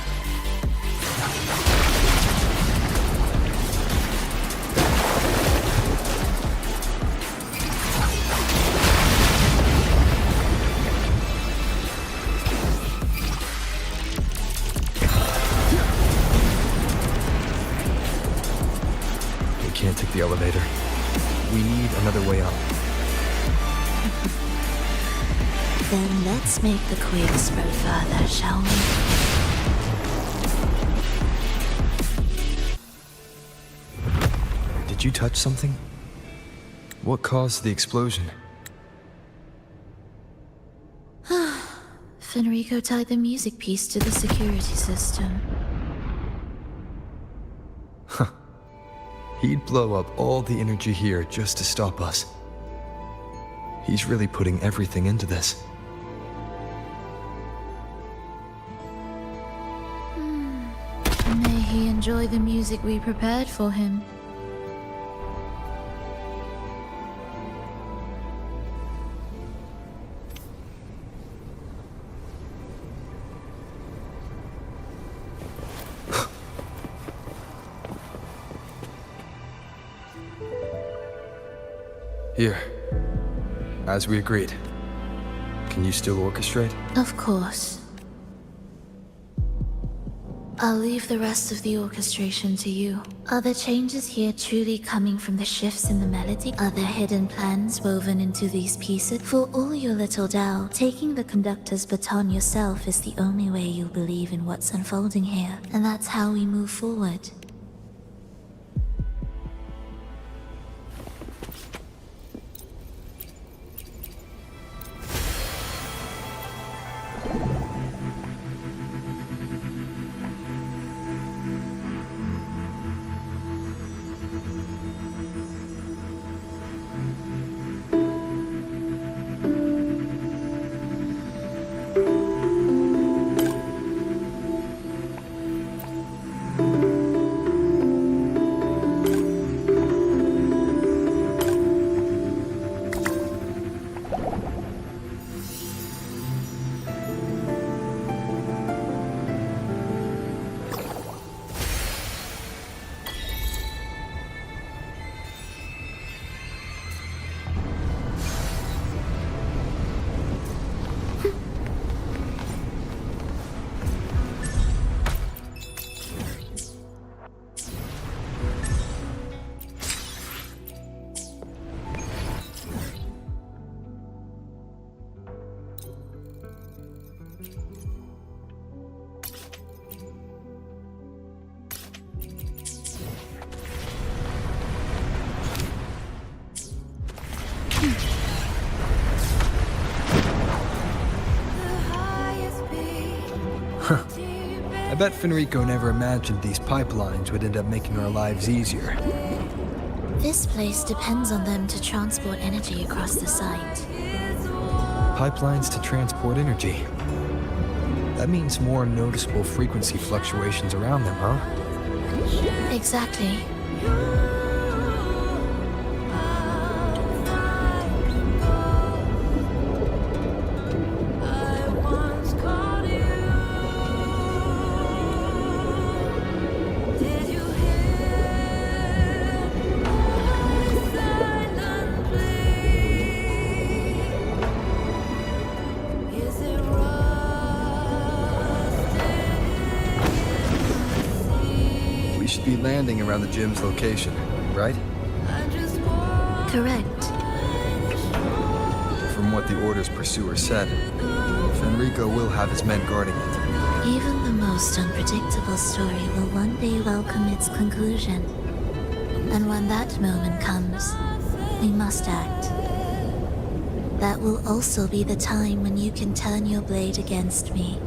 Speaker 1: We can't take the elevator. We need another way up.
Speaker 2: Then let's make the quake spread further, shall we?
Speaker 1: Did you touch something? What caused the explosion?
Speaker 2: Fenrico tied the music piece to the security system.
Speaker 1: He'd blow up all the energy here just to stop us. He's really putting everything into this.
Speaker 2: May he enjoy the music we prepared for him.
Speaker 1: Here. As we agreed. Can you still orchestrate?
Speaker 2: Of course. I'll leave the rest of the orchestration to you. Are the changes here truly coming from the shifts in the melody? Are there hidden plans woven into these pieces? For all your little doubt, taking the conductor's baton yourself is the only way you'll believe in what's unfolding here. And that's how we move forward.
Speaker 3: I bet Fenrico never imagined these pipelines would end up making our lives easier.
Speaker 2: This place depends on them to transport energy across the site.
Speaker 3: Pipelines to transport energy. That means more noticeable frequency fluctuations around them, huh?
Speaker 2: Exactly.
Speaker 3: We should be landing around the gym's location, right?
Speaker 2: Correct.
Speaker 3: From what the Order's pursuer said, Fenrico will have his men guarding it.
Speaker 2: Even the most unpredictable story will one day welcome its conclusion. And when that moment comes, we must act. That will also be the time when you can turn your blade against me.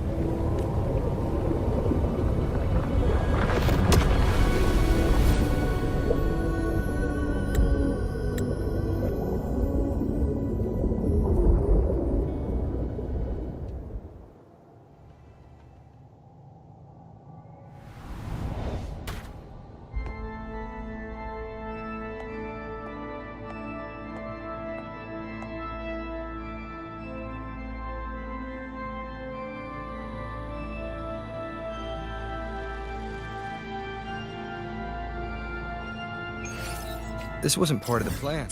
Speaker 3: This wasn't part of the plan,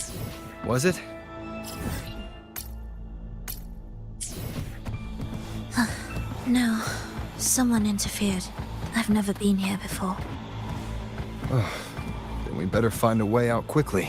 Speaker 3: was it?
Speaker 2: No, someone interfered. I've never been here before.
Speaker 3: Then we better find a way out quickly.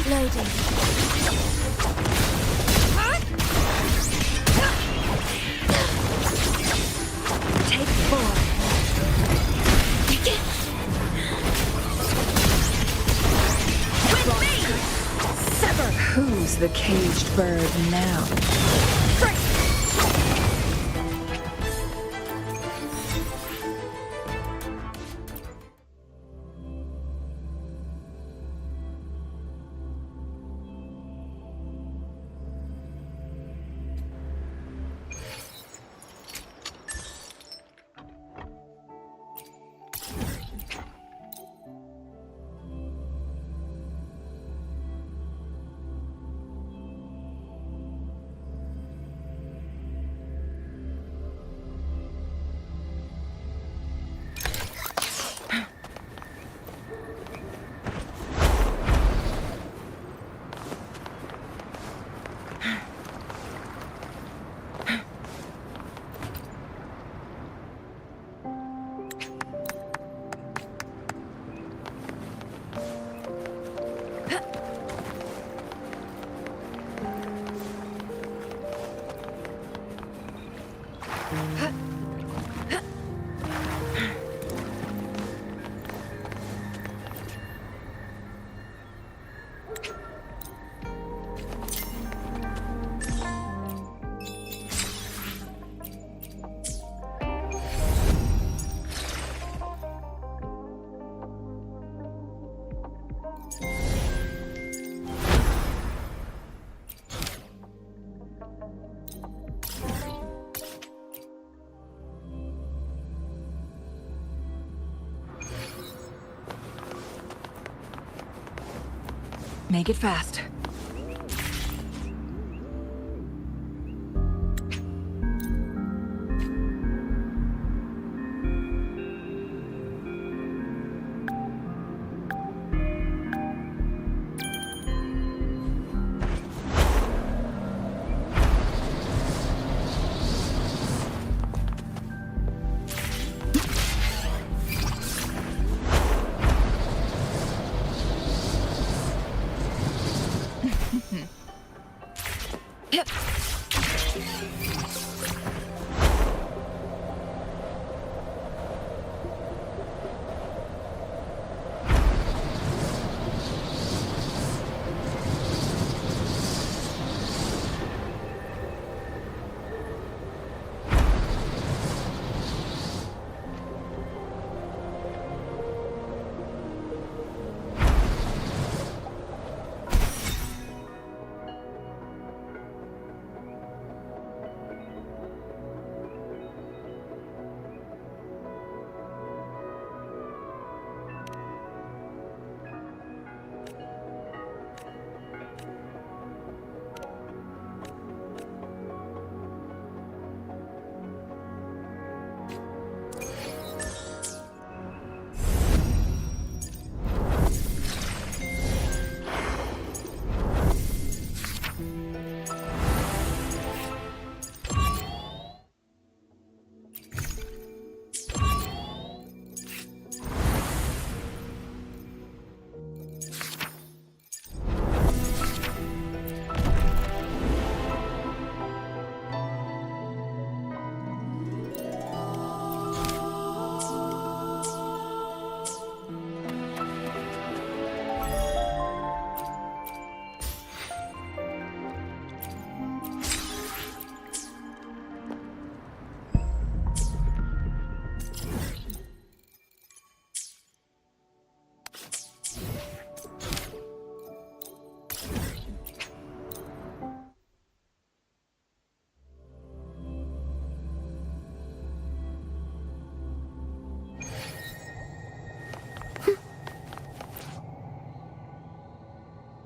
Speaker 2: Loading.
Speaker 6: Take 4. With me! Sever! Who's the caged bird now? Make it fast.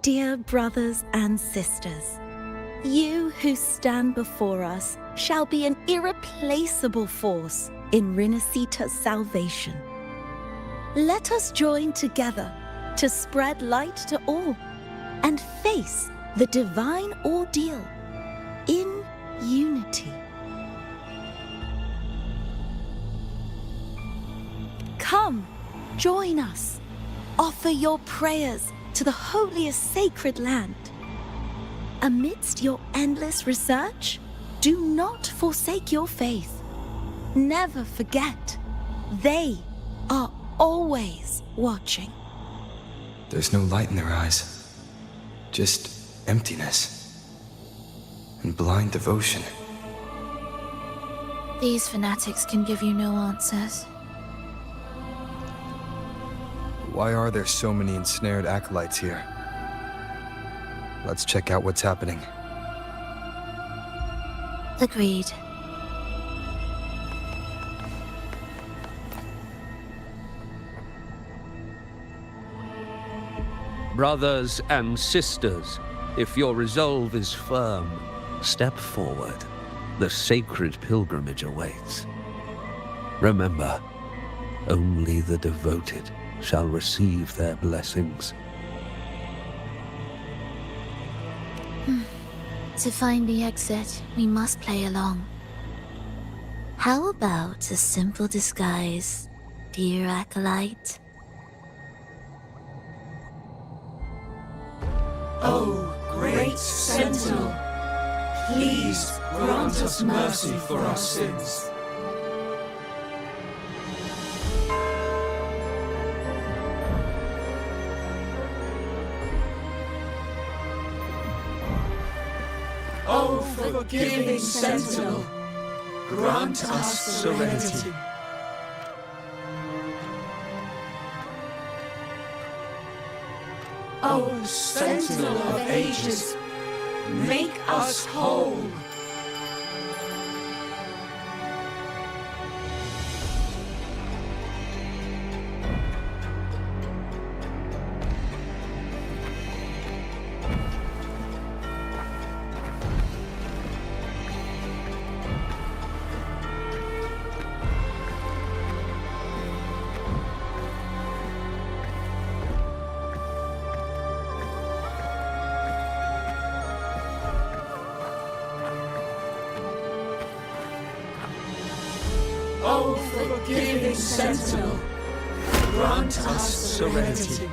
Speaker 13: Dear brothers and sisters, you who stand before us shall be an irreplaceable force in Rinasita's salvation. Let us join together to spread light to all and face the divine ordeal in unity. Come, join us. Offer your prayers to the holiest sacred land. Amidst your endless research, do not forsake your faith. Never forget, they are always watching.
Speaker 1: There's no light in their eyes, just emptiness and blind devotion.
Speaker 2: These fanatics can give you no answers.
Speaker 3: Why are there so many ensnared acolytes here? Let's check out what's happening.
Speaker 2: Agreed.
Speaker 14: Brothers and sisters, if your resolve is firm, step forward. The sacred pilgrimage awaits. Remember, only the devoted shall receive their blessings.
Speaker 2: To find the exit, we must play along. How about a simple disguise, dear acolyte?
Speaker 15: O great Sentinel, please grant us mercy for our sins. O forgiving Sentinel, grant us serenity. O Sentinel of ages, make us whole. O forgiving Sentinel, grant us serenity.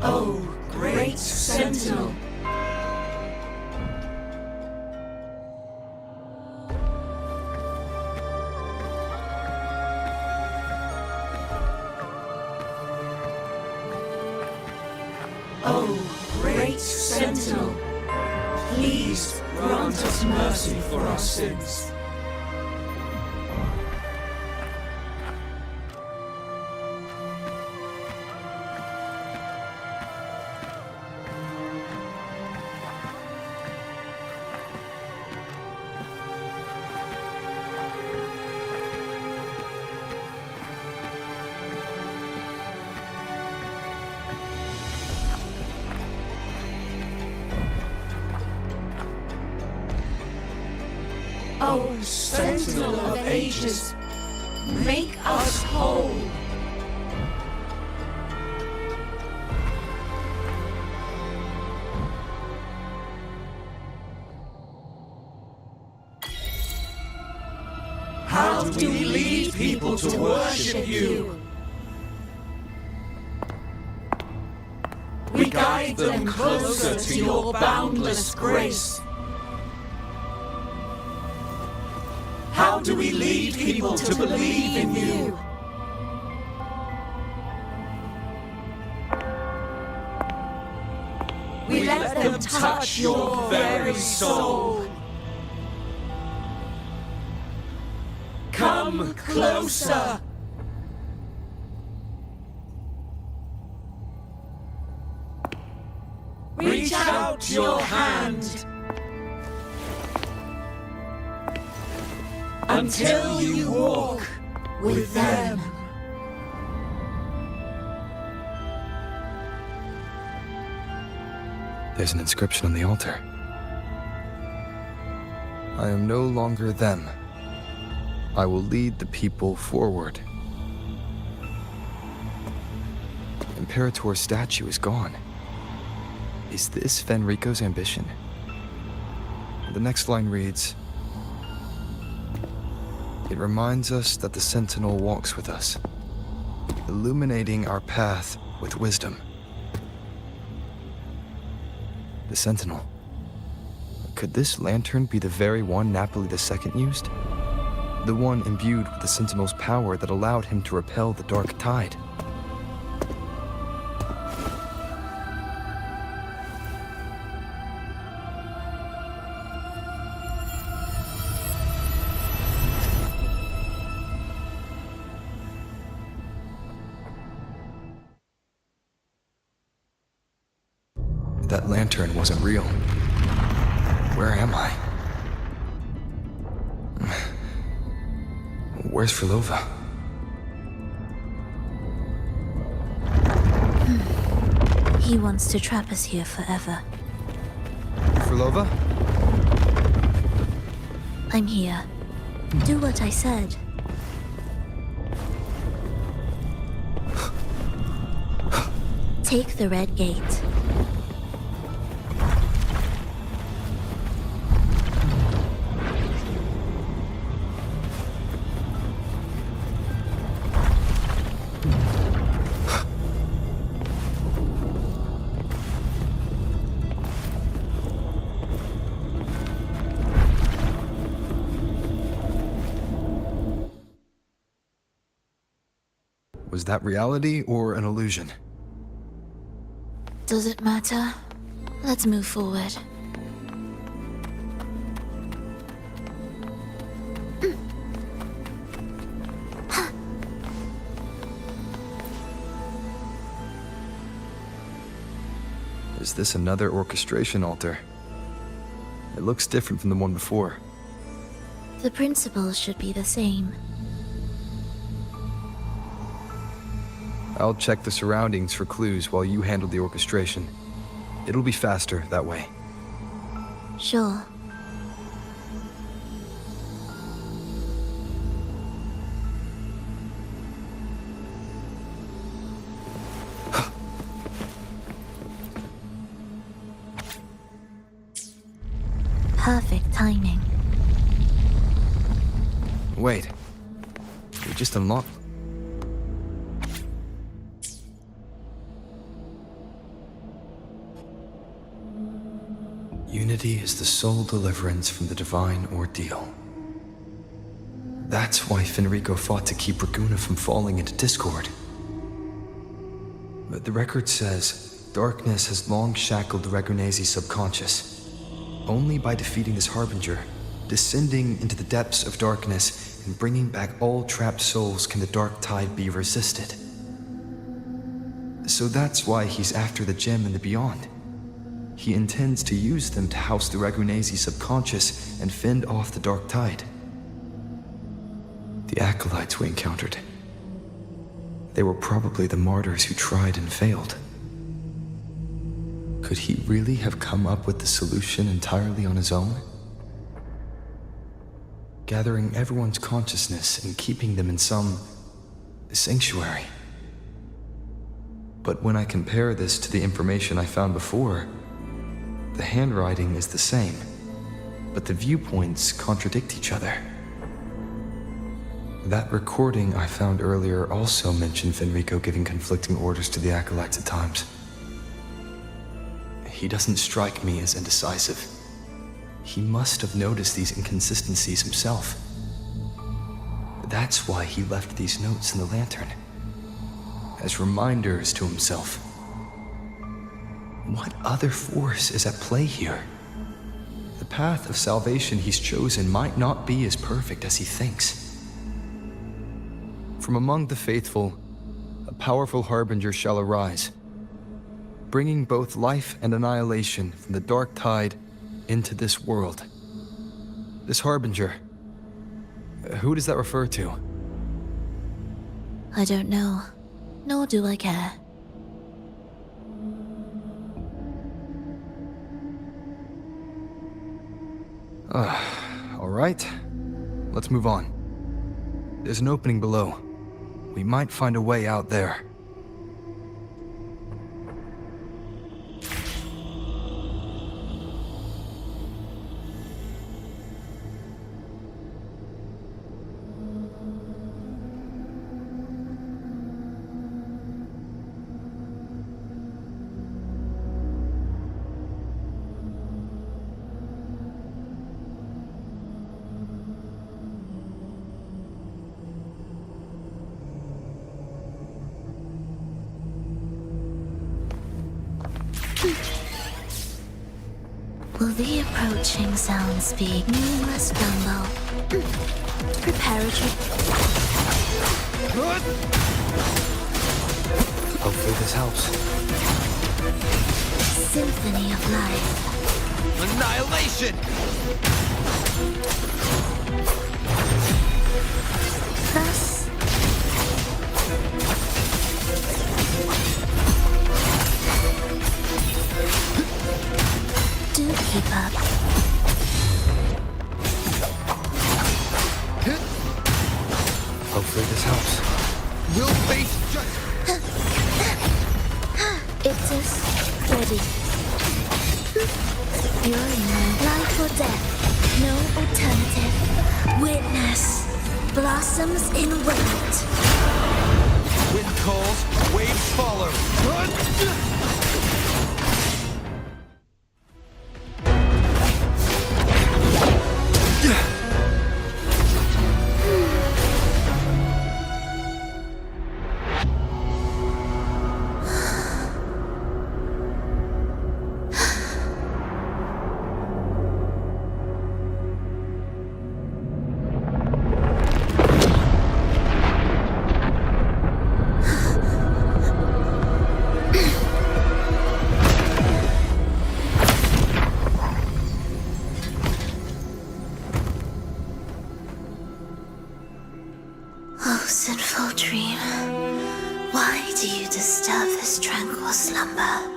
Speaker 15: O great Sentinel, O great Sentinel, please grant us mercy for our sins. O Sentinel of Ages, make us whole. How do we lead people to worship you? We guide them closer to your boundless grace. How do we lead people to believe in you? We let them touch your very soul. Come closer. Reach out your hand. Until you walk with them.
Speaker 3: There's an inscription on the altar. I am no longer them. I will lead the people forward. Imperator's statue is gone. Is this Fenrico's ambition? The next line reads, "It reminds us that the Sentinel walks with us, illuminating our path with wisdom." The Sentinel. Could this lantern be the very one Napoli II used? The one imbued with the Sentinel's power that allowed him to repel the dark tide? That lantern wasn't real. Where am I? Where's Frolova?
Speaker 2: He wants to trap us here forever.
Speaker 3: Frolova?
Speaker 2: I'm here. Do what I said. Take the red gate.
Speaker 3: Was that reality or an illusion?
Speaker 2: Does it matter? Let's move forward.
Speaker 3: Is this another orchestration altar? It looks different from the one before.
Speaker 2: The principles should be the same.
Speaker 3: I'll check the surroundings for clues while you handle the orchestration. It'll be faster that way.
Speaker 2: Sure. Perfect timing.
Speaker 3: Wait. We just unlocked...
Speaker 1: Unity is the sole deliverance from the divine ordeal. That's why Fenrico fought to keep Raguna from falling into discord. But the record says, darkness has long shackled Ragunese's subconscious. Only by defeating this harbinger, descending into the depths of darkness, and bringing back all trapped souls can the dark tide be resisted. So that's why he's after the gem and the beyond. He intends to use them to house the Ragunese subconscious and fend off the dark tide. The acolytes we encountered. They were probably the martyrs who tried and failed. Could he really have come up with the solution entirely on his own? Gathering everyone's consciousness and keeping them in some sanctuary. But when I compare this to the information I found before, the handwriting is the same, but the viewpoints contradict each other. That recording I found earlier also mentioned Fenrico giving conflicting orders to the acolytes at times. He doesn't strike me as indecisive. He must have noticed these inconsistencies himself. That's why he left these notes in the lantern, as reminders to himself. What other force is at play here? The path of salvation he's chosen might not be as perfect as he thinks.
Speaker 3: From among the faithful, a powerful harbinger shall arise, bringing both life and annihilation from the dark tide into this world. This harbinger, who does that refer to?
Speaker 2: I don't know, nor do I care.
Speaker 3: All right, let's move on. There's an opening below. We might find a way out there.
Speaker 2: Will the approaching sounds be meaningless rumble? Preparatory.
Speaker 3: Hopefully this helps.
Speaker 2: Symphony of life.
Speaker 8: Annihilation!
Speaker 2: Thus, do keep up.
Speaker 3: Hopefully this helps.
Speaker 8: We'll face
Speaker 2: It is ready. Fury, life or death, no alternative. Witness blossoms in wind.
Speaker 8: Wind calls, waves follow.
Speaker 2: Oh, sinful dream, Why do you disturb this tranquil slumber?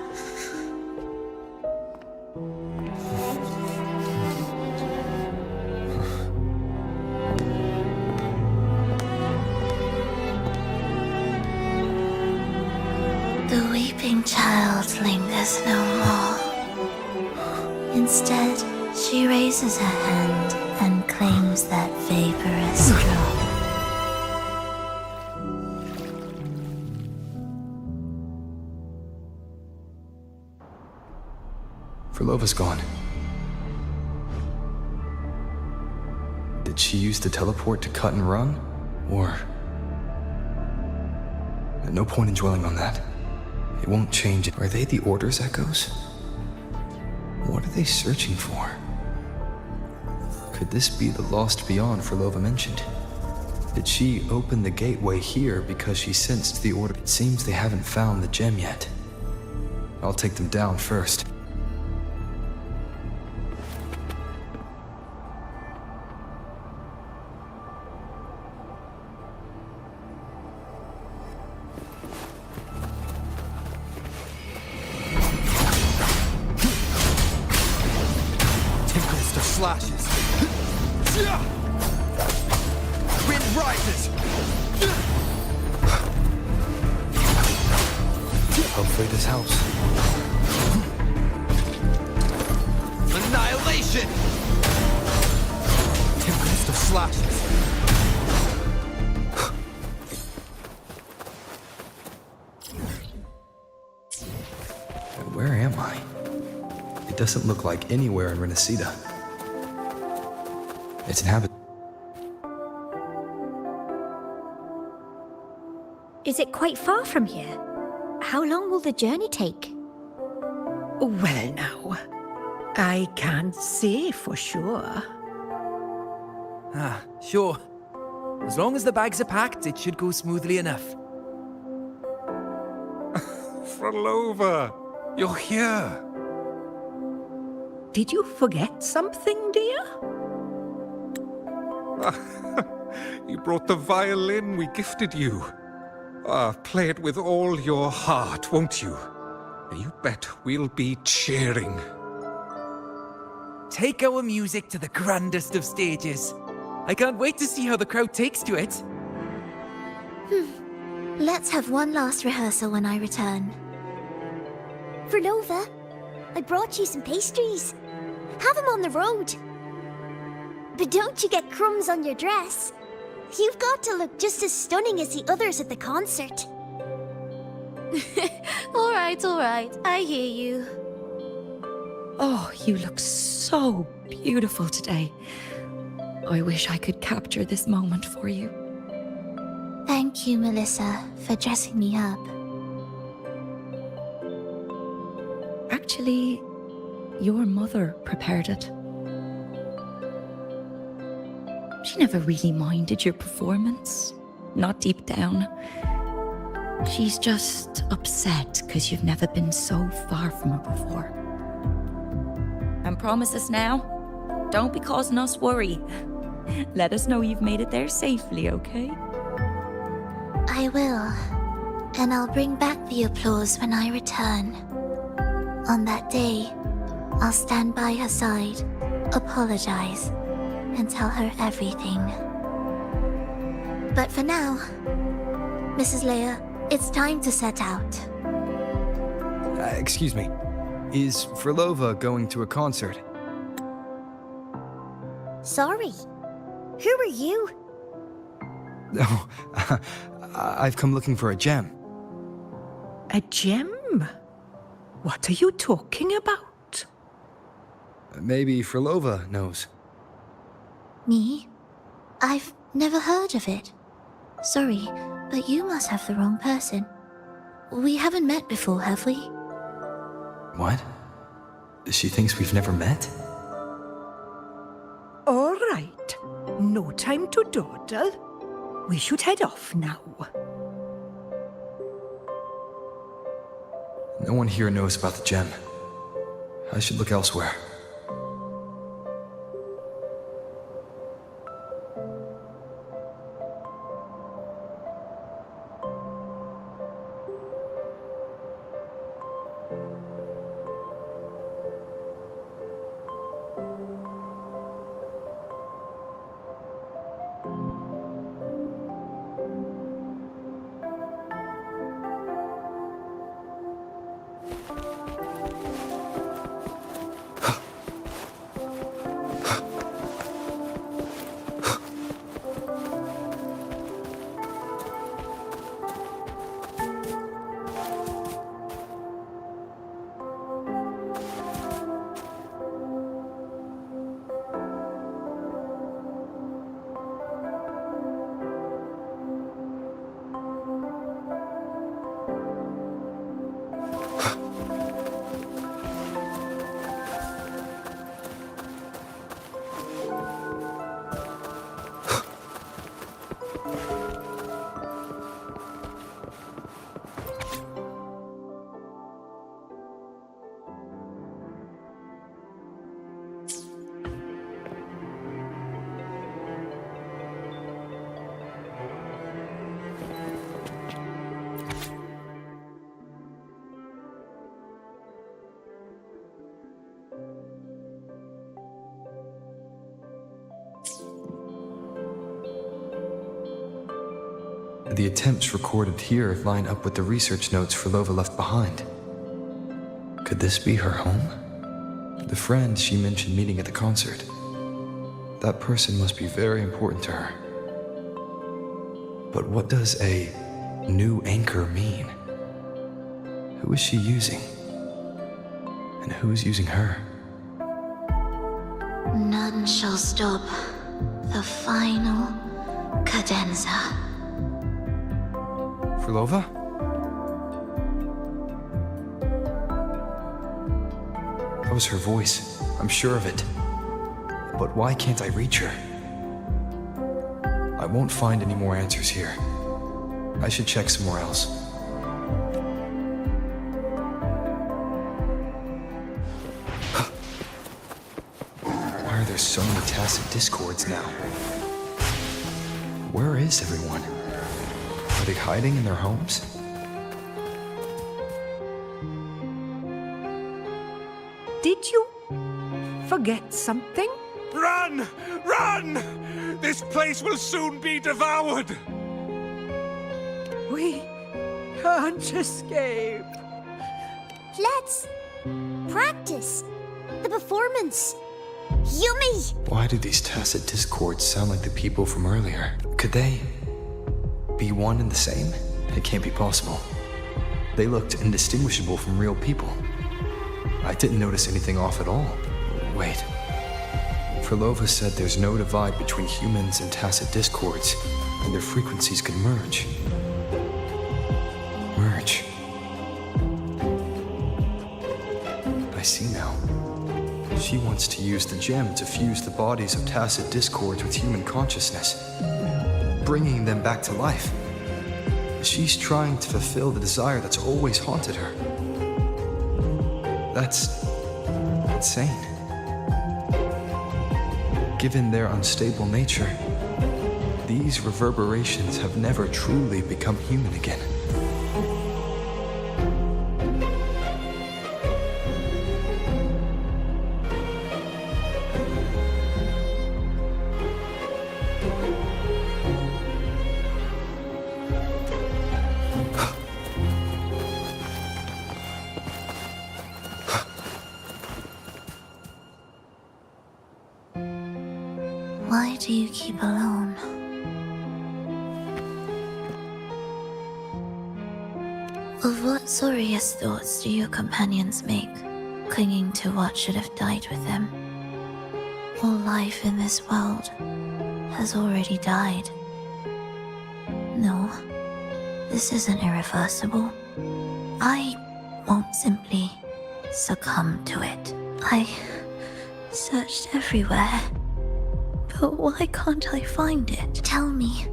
Speaker 2: The weeping child lingers no more. Instead, she raises her hand and claims that vaporous drop.
Speaker 3: Frolova's gone. Did she use the teleport to cut and run? Or... No point in dwelling on that. It won't change it. Are they the Order's echoes? What are they searching for? Could this be the lost beyond Frolova mentioned? Did she open the gateway here because she sensed the Order? It seems they haven't found the gem yet. I'll take them down first.
Speaker 8: Slashes. Wind rises.
Speaker 3: Hopefully this helps.
Speaker 8: Annihilation. Tempest of slashes.
Speaker 3: Where am I? It doesn't look like anywhere in Renacita. It's inhabited.
Speaker 4: Is it quite far from here? How long will the journey take?
Speaker 6: Well, now, I can't say for sure.
Speaker 8: Sure. As long as the bags are packed, it should go smoothly enough.
Speaker 5: Frolova, you're here.
Speaker 6: Did you forget something, dear?
Speaker 5: You brought the violin we gifted you. Play it with all your heart, won't you? You bet we'll be cheering.
Speaker 8: Take our music to the grandest of stages. I can't wait to see how the crowd takes to it.
Speaker 2: Let's have one last rehearsal when I return.
Speaker 4: Frolova, I brought you some pastries. Have them on the road. But don't you get crumbs on your dress. You've got to look just as stunning as the others at the concert.
Speaker 2: All right, I hear you.
Speaker 7: Oh, you look so beautiful today. I wish I could capture this moment for you.
Speaker 2: Thank you, Melissa, for dressing me up.
Speaker 7: Actually, your mother prepared it. She never really minded your performance, not deep down. She's just upset because you've never been so far from her before. And promise us now, don't be causing us worry. Let us know you've made it there safely, okay?
Speaker 2: I will. And I'll bring back the applause when I return. On that day, I'll stand by her side, apologize, and tell her everything. But for now, Mrs. Leia, it's time to set out.
Speaker 3: Excuse me. Is Frolova going to a concert?
Speaker 4: Sorry. Who are you?
Speaker 3: No, I've come looking for a gem.
Speaker 6: A gem? What are you talking about?
Speaker 3: Maybe Frolova knows.
Speaker 2: Me? I've never heard of it. Sorry, but you must have the wrong person. We haven't met before, have we?
Speaker 3: What? She thinks we've never met?
Speaker 6: All right. No time to dawdle. We should head off now.
Speaker 3: No one here knows about the gem. I should look elsewhere. The attempts recorded here line up with the research notes Frolova left behind. Could this be her home? The friend she mentioned meeting at the concert. That person must be very important to her. But what does a new anchor mean? Who is she using? And who is using her?
Speaker 2: None shall stop the final cadenza.
Speaker 3: Frolova? That was her voice. I'm sure of it. But why can't I reach her? I won't find any more answers here. I should check somewhere else. Why are there so many tacit discords now? Where is everyone? Are they hiding in their homes?
Speaker 6: Did you forget something?
Speaker 5: Run! Run! This place will soon be devoured!
Speaker 6: We can't escape.
Speaker 4: Let's practice the performance. Yummy!
Speaker 3: Why do these tacit discords sound like the people from earlier? Could they be one and the same? It can't be possible. They looked indistinguishable from real people. I didn't notice anything off at all. Wait. Frolova said there's no divide between humans and tacit discords, and their frequencies could merge. Merge. I see now. She wants to use the gem to fuse the bodies of tacit discords with human consciousness, bringing them back to life. She's trying to fulfill the desire that's always haunted her. That's insane. Given their unstable nature, these reverberations have never truly become human again.
Speaker 2: Why do you keep alone? Of what sorriest thoughts do your companions make, clinging to what should have died with them? All life in this world has already died. No, this isn't irreversible. I won't simply succumb to it. I searched everywhere. But why can't I find it? Tell me,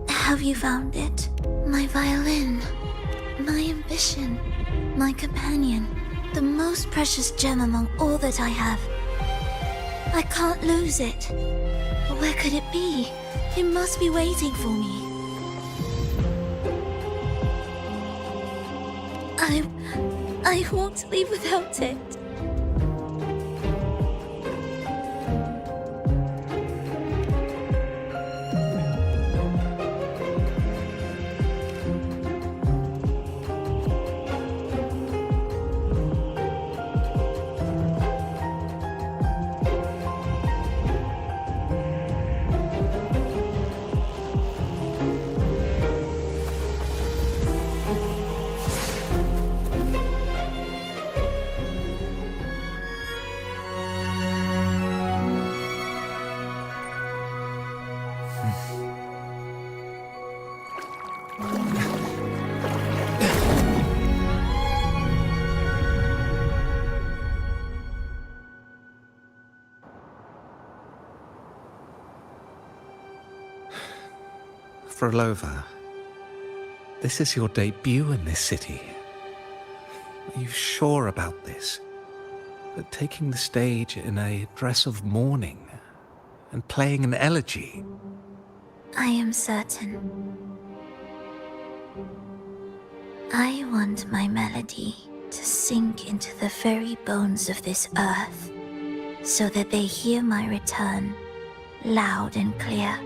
Speaker 2: have you found it? My violin, my ambition, my companion, the most precious gem among all that I have. I can't lose it. Where could it be? It must be waiting for me. I won't leave without it.
Speaker 5: Frolova, this is your debut in this city. Are you sure about this? That taking the stage in a dress of mourning and playing an elegy?
Speaker 2: I am certain. I want my melody to sink into the very bones of this earth, so that they hear my return loud and clear.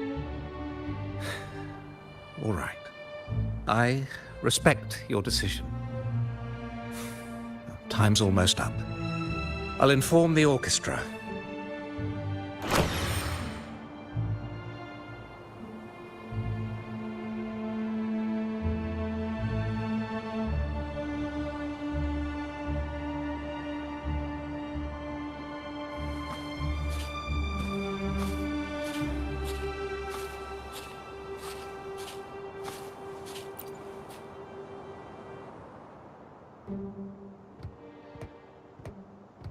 Speaker 5: All right. I respect your decision. Time's almost up. I'll inform the orchestra.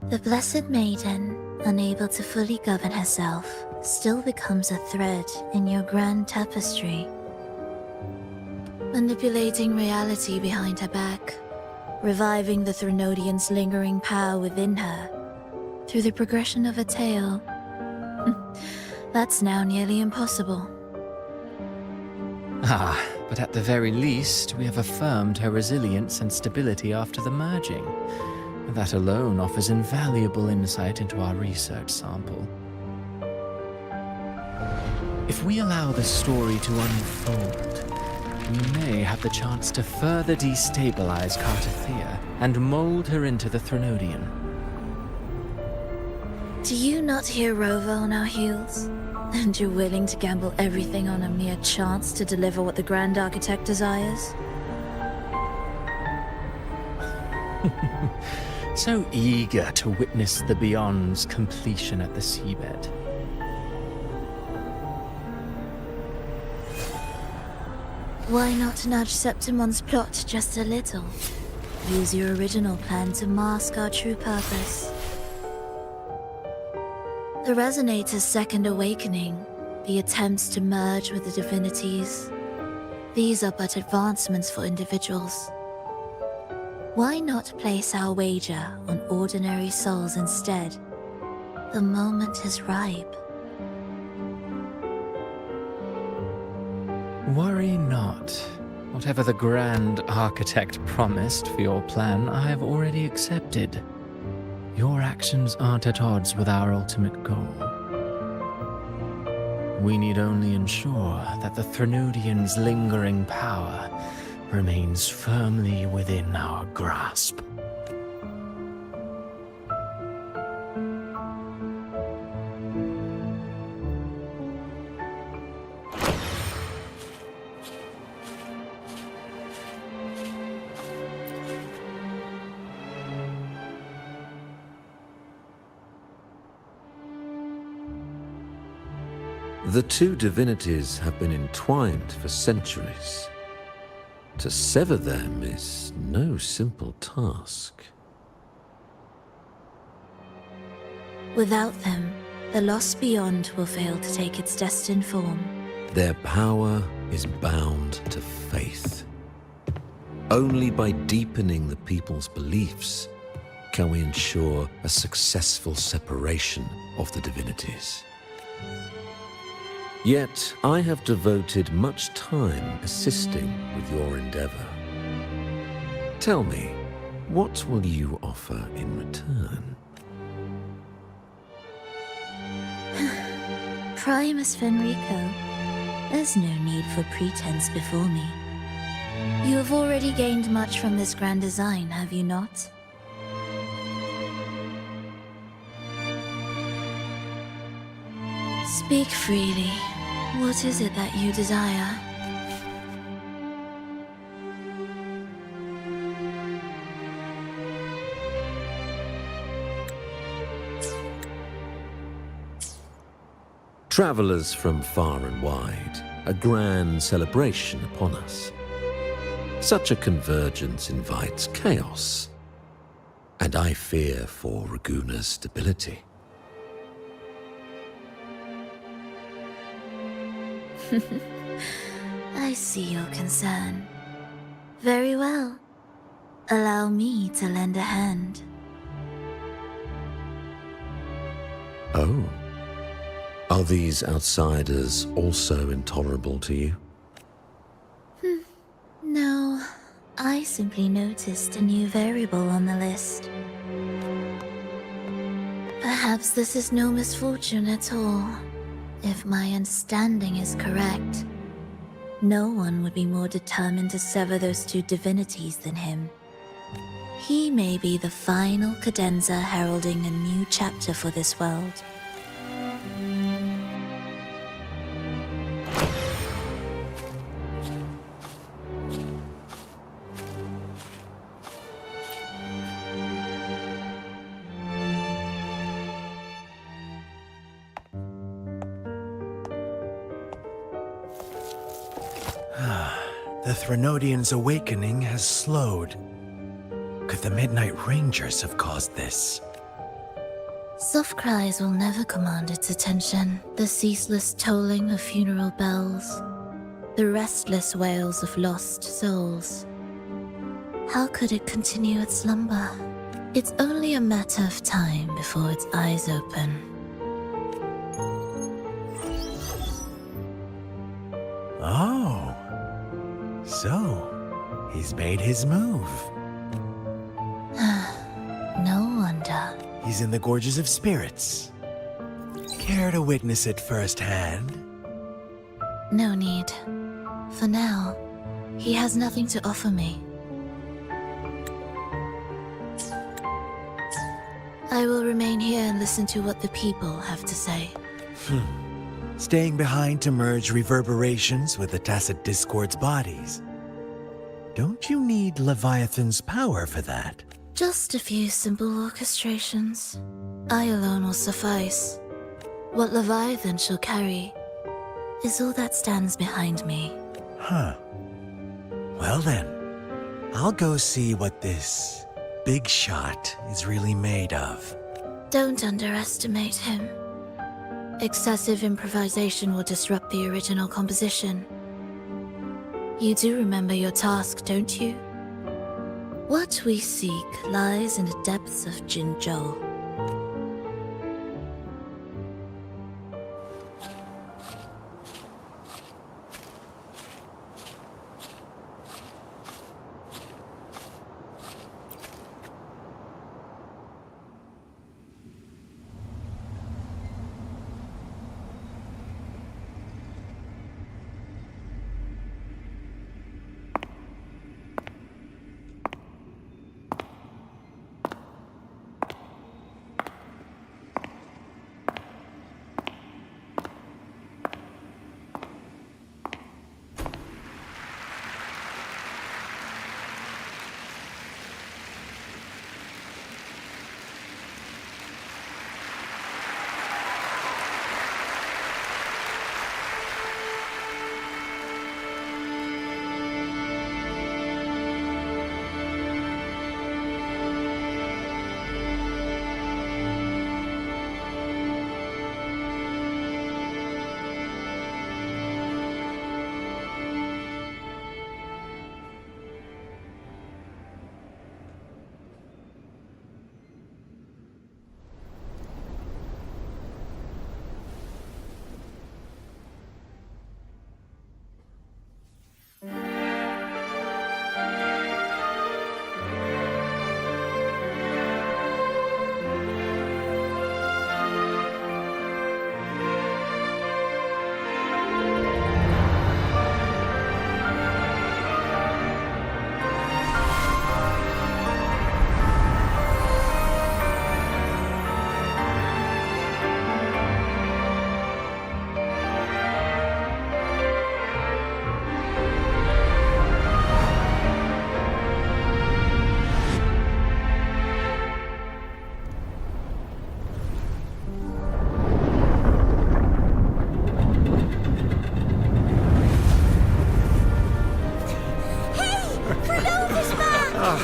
Speaker 2: The Blessed Maiden, unable to fully govern herself, still becomes a thread in your grand tapestry. Manipulating reality behind her back, reviving the Threnodian's lingering power within her, through the progression of a tale. That's now nearly impossible.
Speaker 16: Ah, but at the very least, we have affirmed her resilience and stability after the merging. That alone offers invaluable insight into our research sample. If we allow the story to unfold, we may have the chance to further destabilize Cartathea and mold her into the Threnodian.
Speaker 2: Do you not hear Rover on our heels? And you're willing to gamble everything on a mere chance to deliver what the Grand Architect desires?
Speaker 16: So eager to witness the Beyond's completion at the seabed.
Speaker 2: Why not nudge Septimon's plot just a little? Use your original plan to mask our true purpose. The Resonator's second awakening, the attempts to merge with the divinities, these are but advancements for individuals. Why not place our wager on ordinary souls instead? The moment is ripe.
Speaker 16: Worry not. Whatever the Grand Architect promised for your plan, I have already accepted. Your actions aren't at odds with our ultimate goal. We need only ensure that the Threnodian's lingering power remains firmly within our grasp.
Speaker 14: The two divinities have been entwined for centuries. To sever them is no simple task.
Speaker 2: Without them, the lost beyond will fail to take its destined form.
Speaker 14: Their power is bound to faith. Only by deepening the people's beliefs can we ensure a successful separation of the divinities. Yet, I have devoted much time assisting with your endeavor. Tell me, what will you offer in return?
Speaker 2: Primus Fenrico, there's no need for pretense before me. You have already gained much from this grand design, have you not? Speak freely. What is it that you desire?
Speaker 14: Travelers from far and wide, a grand celebration upon us. Such a convergence invites chaos, and I fear for Raguna's stability.
Speaker 2: I see your concern. Very well. Allow me to lend a hand.
Speaker 14: Oh. Are these outsiders also intolerable to you?
Speaker 2: No, I simply noticed a new variable on the list. Perhaps this is no misfortune at all. If my understanding is correct, No one would be more determined to sever those two divinities than him. He may be the final cadenza heralding a new chapter for this world.
Speaker 17: The Threnodians' awakening has slowed. Could the Midnight Rangers have caused this?
Speaker 2: Soft cries will never command its attention. The ceaseless tolling of funeral bells, the restless wails of lost souls. How could it continue its slumber? It's only a matter of time before its eyes open.
Speaker 17: Oh. So, he's made his move.
Speaker 2: No wonder.
Speaker 17: He's in the Gorges of Spirits. Care to witness it firsthand?
Speaker 2: No need. For now, he has nothing to offer me. I will remain here and listen to what the people have to say.
Speaker 17: Staying behind to merge reverberations with the Tacit Discord's bodies. Don't you need Leviathan's power for that?
Speaker 2: Just a few simple orchestrations. I alone will suffice. What Leviathan shall carry is all that stands behind me.
Speaker 17: Huh. Well then, I'll go see what this big shot is really made of.
Speaker 2: Don't underestimate him. Excessive improvisation will disrupt the original composition. You do remember your task, don't you? What we seek lies in the depths of Jinzhou.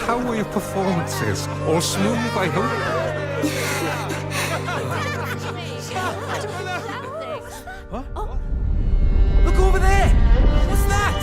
Speaker 5: How were your performances? All smooth, I hope?
Speaker 8: Look over there! What's that?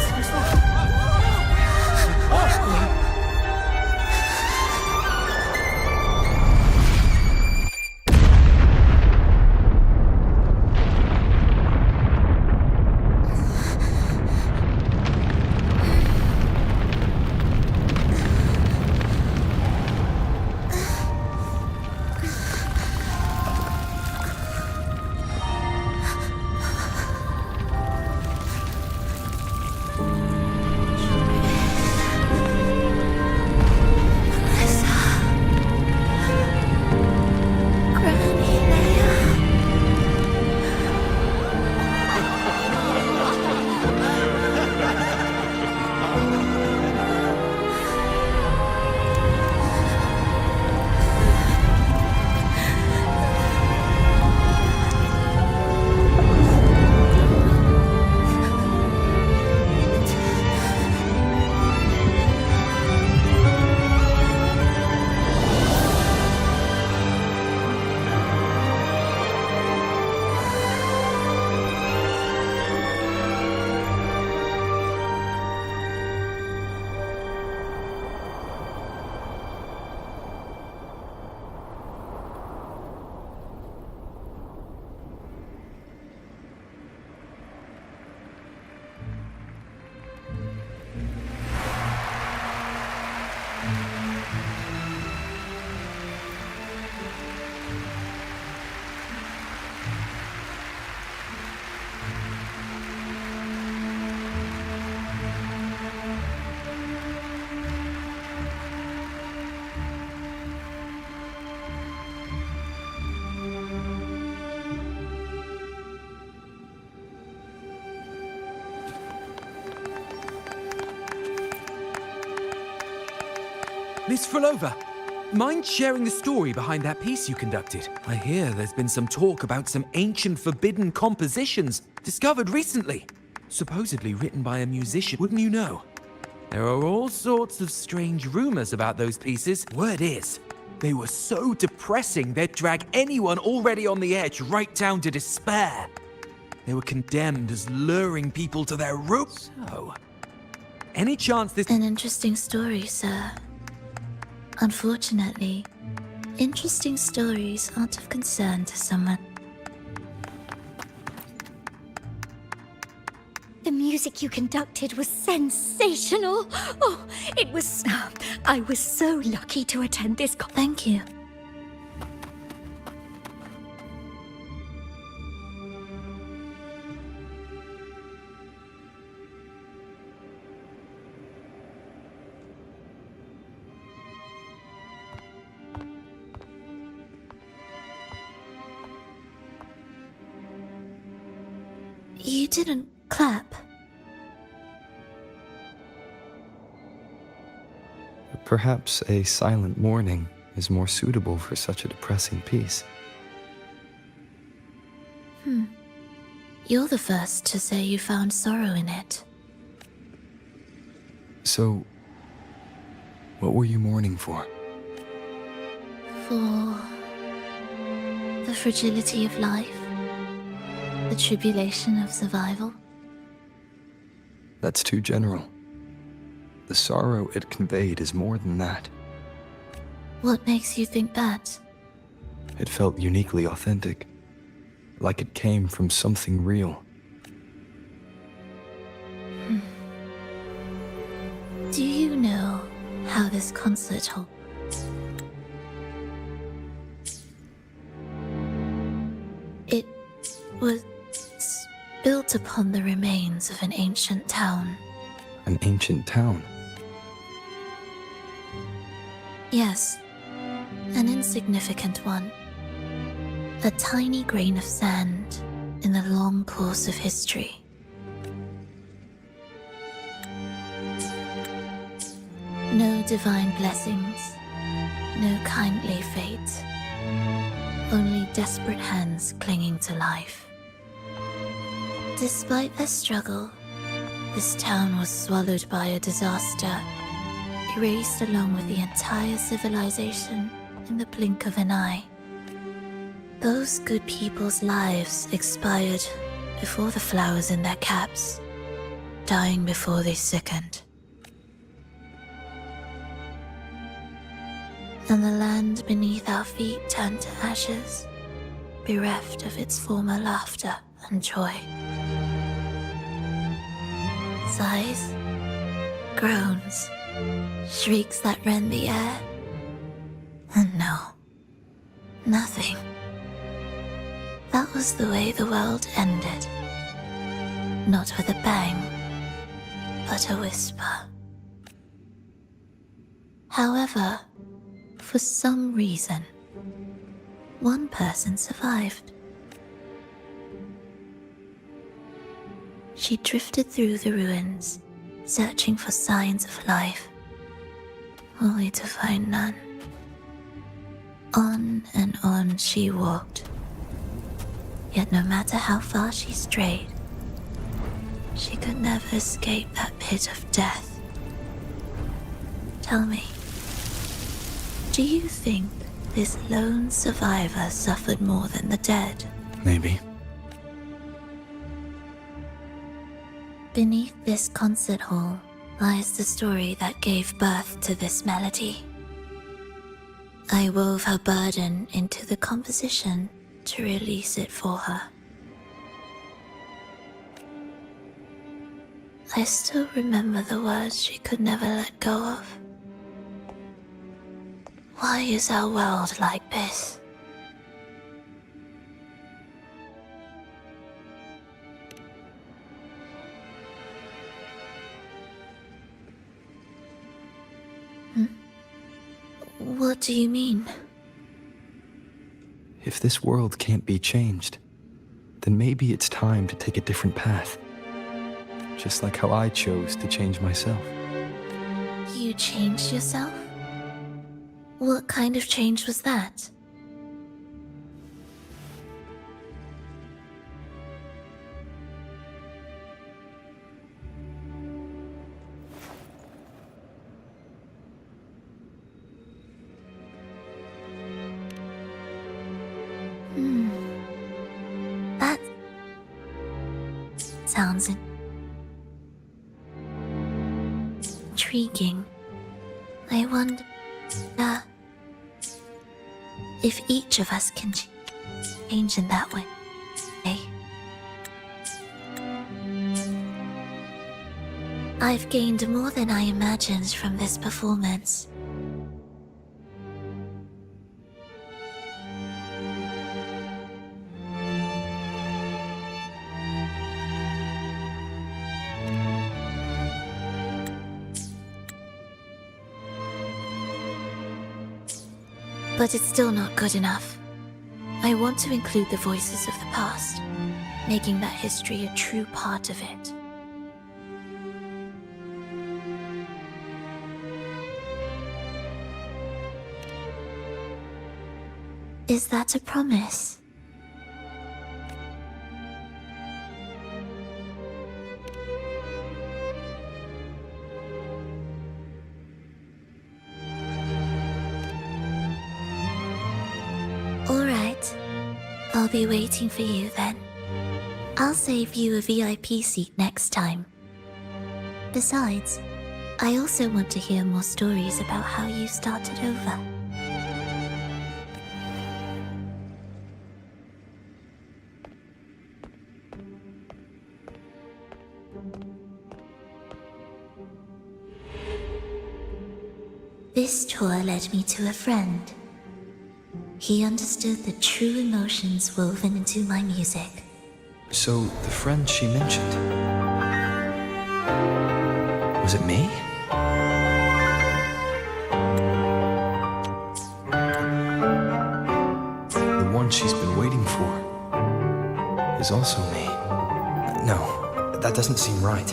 Speaker 8: Miss Frolova, mind sharing the story behind that piece you conducted? I hear there's been some talk about some ancient forbidden compositions discovered recently. Supposedly written by a musician, wouldn't you know? There are all sorts of strange rumors about those pieces. Word is, they were so depressing they'd drag anyone already on the edge right down to despair. They were condemned as luring people to their ruin. So, any chance this...
Speaker 2: An interesting story, sir. Unfortunately, interesting stories aren't of concern to someone.
Speaker 9: The music you conducted was sensational. Oh, it was... I was so lucky to attend this
Speaker 2: Thank you. You didn't clap.
Speaker 1: Perhaps a silent mourning is more suitable for such a depressing piece.
Speaker 2: You're the first to say you found sorrow in it.
Speaker 1: So, what were you mourning for?
Speaker 2: For the fragility of life, the tribulation of survival.
Speaker 1: That's too general. The sorrow it conveyed is more than that.
Speaker 2: What makes you think that?
Speaker 1: It felt uniquely authentic, like it came from something real.
Speaker 2: Do you know how this concert hall... It was built upon the remains of an ancient town.
Speaker 1: An ancient town?
Speaker 2: Yes, an insignificant one. A tiny grain of sand in the long course of history. No divine blessings, no kindly fate. Only desperate hands clinging to life. Despite their struggle, this town was swallowed by a disaster, erased along with the entire civilization in the blink of an eye. Those good people's lives expired before the flowers in their caps, dying before they sickened. And the land beneath our feet turned to ashes, bereft of its former laughter and joy. Sighs, groans, shrieks that rend the air. And no, nothing. That was the way the world ended. Not with a bang, but a whisper. However, for some reason, one person survived. She drifted through the ruins, searching for signs of life, only to find none. On and on she walked. Yet no matter how far she strayed, she could never escape that pit of death. Tell me, do you think this lone survivor suffered more than the dead?
Speaker 1: Maybe.
Speaker 2: Beneath this concert hall lies the story that gave birth to this melody. I wove her burden into the composition to release it for her. I still remember the words she could never let go of. Why is our world like this? What do you mean?
Speaker 1: If this world can't be changed, then maybe it's time to take a different path. Just like how I chose to change myself.
Speaker 2: You changed yourself? What kind of change was that? That sounds intriguing. I wonder if each of us can change in that way. I've gained more than I imagined from this performance. But it's still not good enough. I want to include the voices of the past, making that history a true part of it. Is that a promise? Alright, I'll be waiting for you then. I'll save you a VIP seat next time. Besides, I also want to hear more stories about how you started over. This tour led me to a friend. He understood the true emotions woven into my music.
Speaker 1: So, the friend she mentioned... was it me? The one she's been waiting for is also me. No, that doesn't seem right.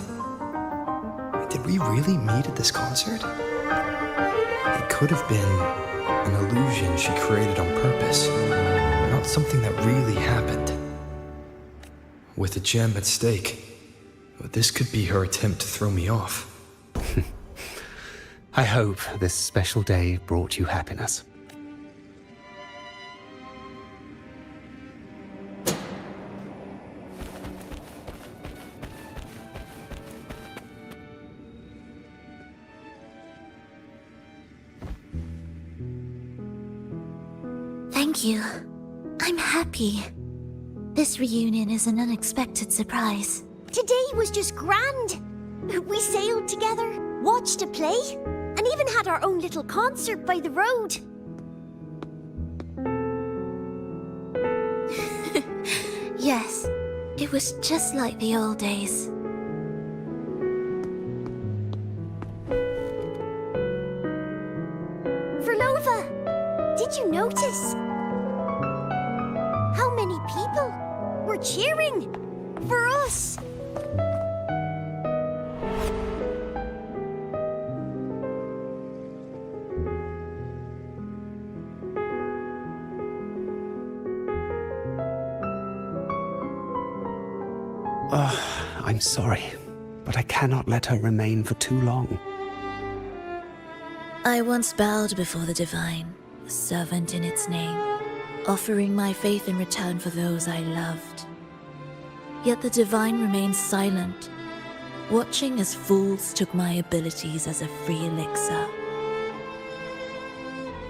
Speaker 1: Did we really meet at this concert? It could have been an illusion she created on purpose, not something that really happened. With a gem at stake, this could be her attempt to throw me off.
Speaker 10: I hope this special day brought you happiness.
Speaker 2: Thank you. I'm happy. This reunion is an unexpected surprise.
Speaker 4: Today was just grand. We sailed together, watched a play, and even had our own little concert by the road.
Speaker 2: Yes, it was just like the old days.
Speaker 4: Verlova, did you notice? How many people were cheering for us?
Speaker 10: I'm sorry, but I cannot let her remain for too long.
Speaker 2: I once bowed before the divine, a servant in its name, offering my faith in return for those I loved. Yet the divine remained silent, watching as fools took my abilities as a free elixir.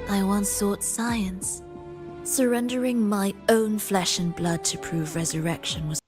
Speaker 2: I once sought science, surrendering my own flesh and blood to prove resurrection was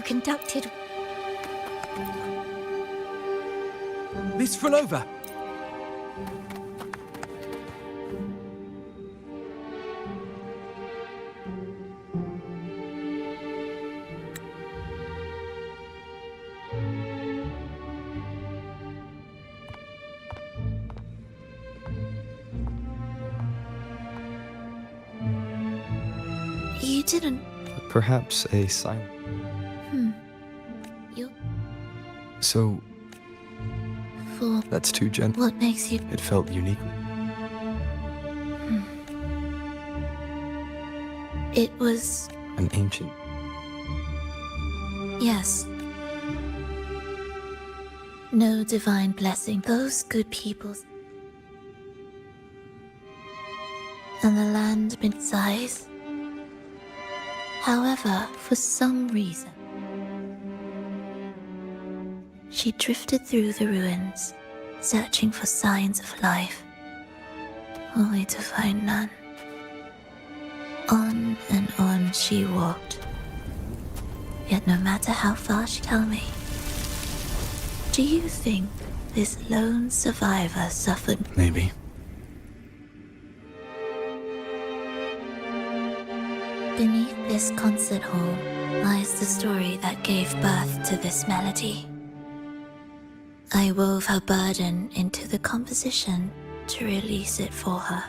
Speaker 4: conducted.
Speaker 8: Miss Frolova!
Speaker 2: You didn't.
Speaker 1: Perhaps a sign.
Speaker 2: You.
Speaker 1: So,
Speaker 2: For
Speaker 1: that's too gentle.
Speaker 2: what makes you.
Speaker 1: It felt uniquely.
Speaker 2: It was.
Speaker 1: An ancient.
Speaker 2: Yes. No divine blessing. Those good peoples. And the land been size. However, for some reason, she drifted through the ruins, searching for signs of life, only to find none. On and on she walked. Yet no matter how far she tell me, do you think this lone survivor suffered?
Speaker 1: Maybe.
Speaker 2: Beneath this concert hall lies the story that gave birth to this melody. I wove her burden into the composition to release it for her.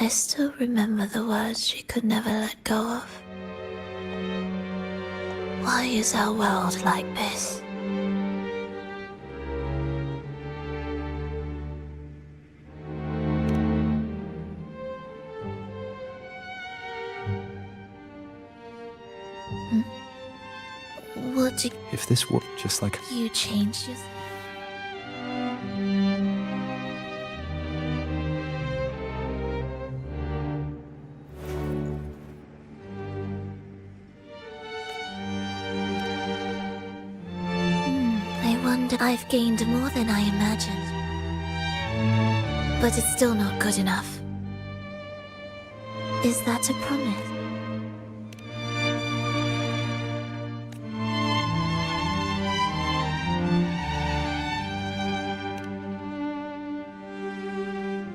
Speaker 2: I still remember the words she could never let go of. Why is our world like this? What did
Speaker 1: If this were just like.
Speaker 2: you change yourself? I wonder. I've gained more than I imagined. But it's still not good enough. Is that a promise?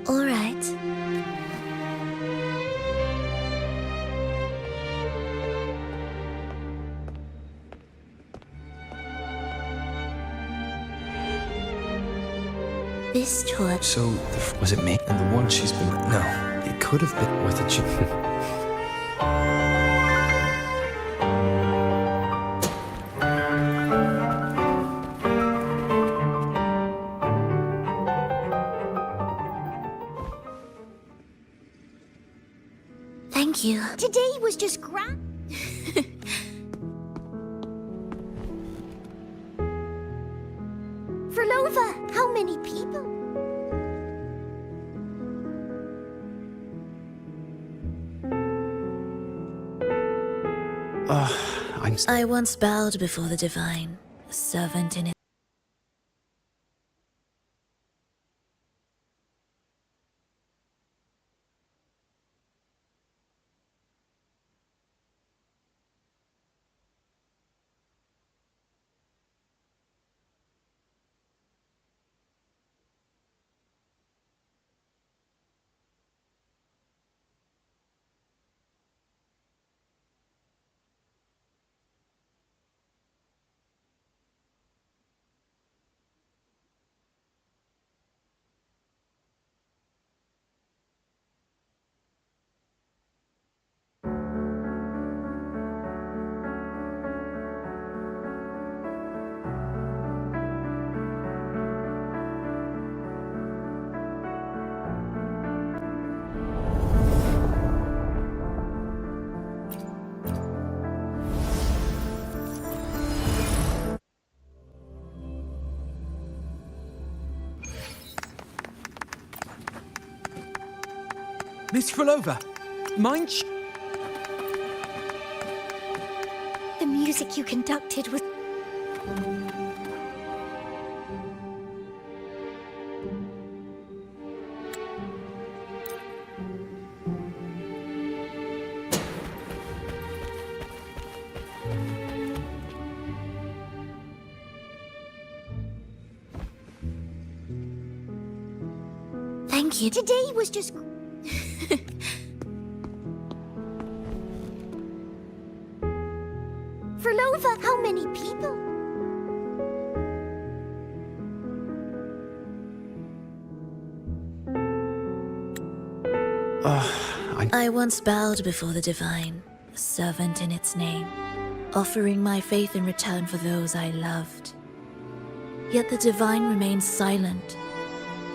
Speaker 2: All right. This torch.
Speaker 1: So, was it me? And the one she's been. No, it could have been worth a chance.
Speaker 2: Thank you.
Speaker 4: Today was just grand. Frolova, how many people?
Speaker 2: I once bowed before the divine, a servant in it.
Speaker 8: Miss Frolova, mind
Speaker 4: The music you conducted was... Thank you. Today was just... For Lova, how many people?
Speaker 2: I once bowed before the Divine, a servant in its name, offering my faith in return for those I loved. Yet the Divine remained silent,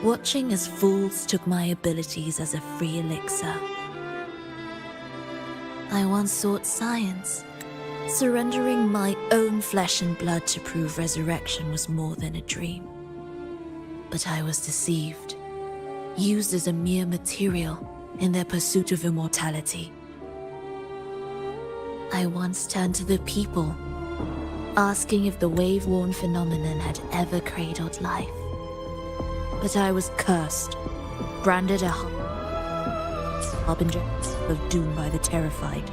Speaker 2: watching as fools took my abilities as a free elixir. I once sought science, surrendering my own flesh and blood to prove resurrection was more than a dream. But I was deceived, used as a mere material in their pursuit of immortality. I once turned to the people, asking if the wave-worn phenomenon had ever cradled life. But I was cursed, branded a harbinger of doom by the terrified.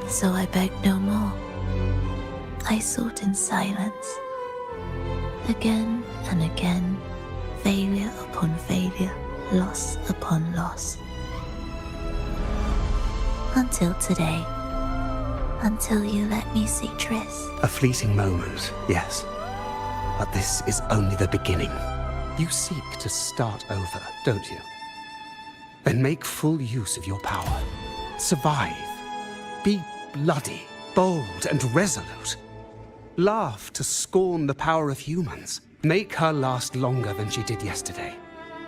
Speaker 2: So I begged no more. I sought in silence. Again and again, failure upon failure, loss upon loss. Until today. Until you let me see Triss.
Speaker 10: A fleeting moment, yes. But this is only the beginning. You seek to start over, don't you? Then make full use of your power. Survive. Be bloody, bold, and resolute. Laugh to scorn the power of humans. Make her last longer than she did yesterday.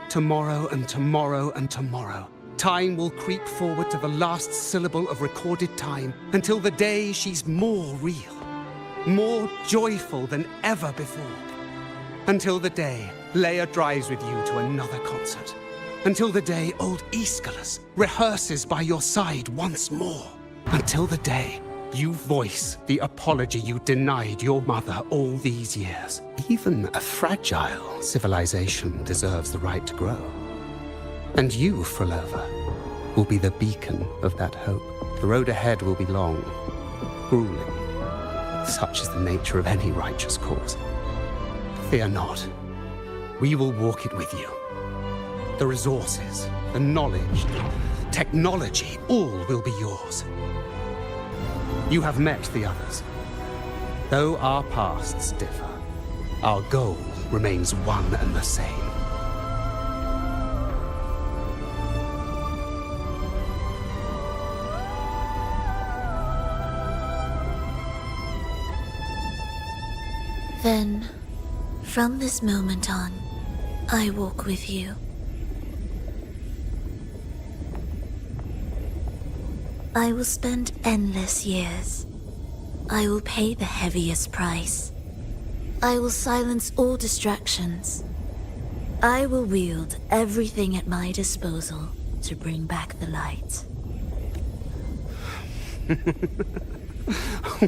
Speaker 10: Tomorrow and tomorrow and tomorrow. Time will creep forward to the last syllable of recorded time until the day she's more real, more joyful than ever before. Until the day Leia drives with you to another concert. Until the day old Aeschylus rehearses by your side once more. Until the day you voice the apology you denied your mother all these years. Even a fragile civilization deserves the right to grow. And you, Frolova, will be the beacon of that hope. The road ahead will be long, grueling. Such is the nature of any righteous cause. Fear not. We will walk it with you. The resources, the knowledge, technology, all will be yours. You have met the others. Though our pasts differ, our goal remains one and the same.
Speaker 2: Then, from this moment on, I walk with you. I will spend endless years. I will pay the heaviest price. I will silence all distractions. I will wield everything at my disposal to bring back the light.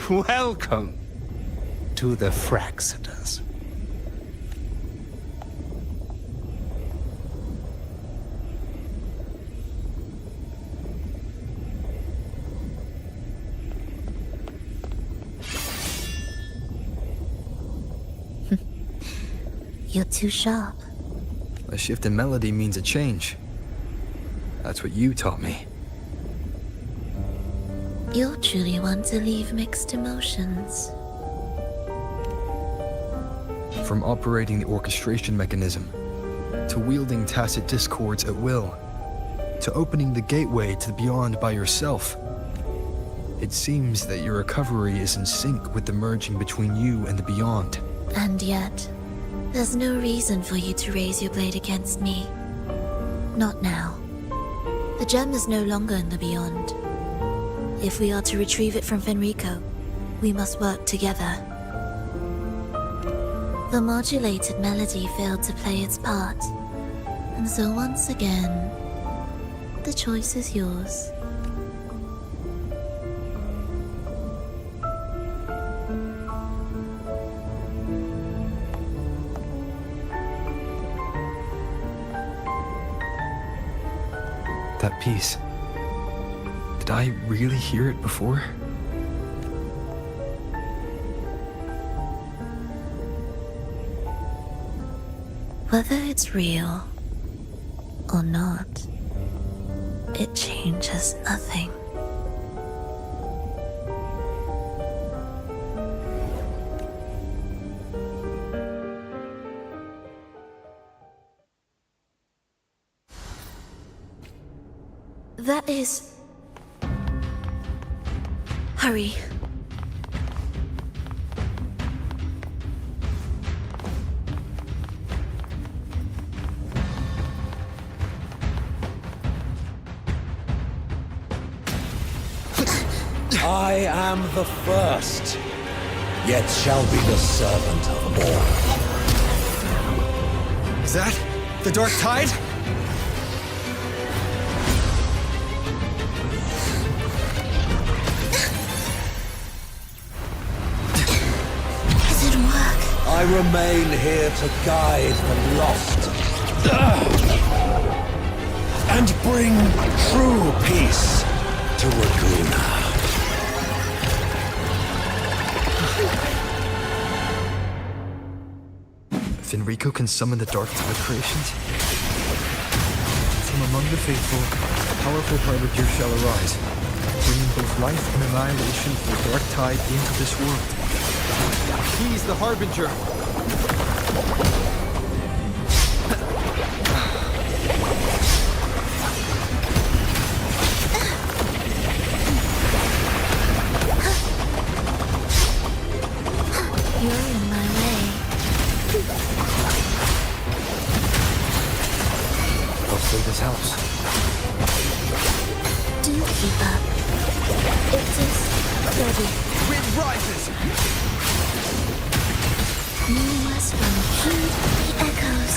Speaker 10: Welcome to the Fraxiters.
Speaker 2: You're too sharp.
Speaker 3: A shift in melody means a change. That's what you taught me.
Speaker 2: You're truly one to leave mixed emotions.
Speaker 3: From operating the orchestration mechanism, to wielding tacit discords at will, to opening the gateway to the beyond by yourself. It seems that your recovery is in sync with the merging between you and the beyond.
Speaker 2: And yet, there's no reason for you to raise your blade against me. Not now. The gem is no longer in the beyond. If we are to retrieve it from Fenrico, we must work together. The modulated melody failed to play its part, and so once again, the choice is yours.
Speaker 3: That piece. Did I really hear it before?
Speaker 2: Whether it's real or not, it changes nothing. That is... Hurry.
Speaker 14: I am the first, yet shall be the servant of all.
Speaker 3: Is that the Dark Tide?
Speaker 2: It didn't work.
Speaker 14: I remain here to guide the lost and bring true peace to Raguna.
Speaker 3: If Enrico can summon the Dark Tide creations, from among the faithful, a powerful harbinger shall arise, bringing both life and annihilation from the Dark Tide into this world. He's the harbinger.
Speaker 2: You're in my way.
Speaker 3: Hopefully this helps.
Speaker 2: Do keep up. It is ready.
Speaker 3: Wind rises!
Speaker 2: Meaningless from heed the echoes.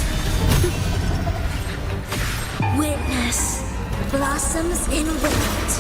Speaker 2: Witness blossoms in wind.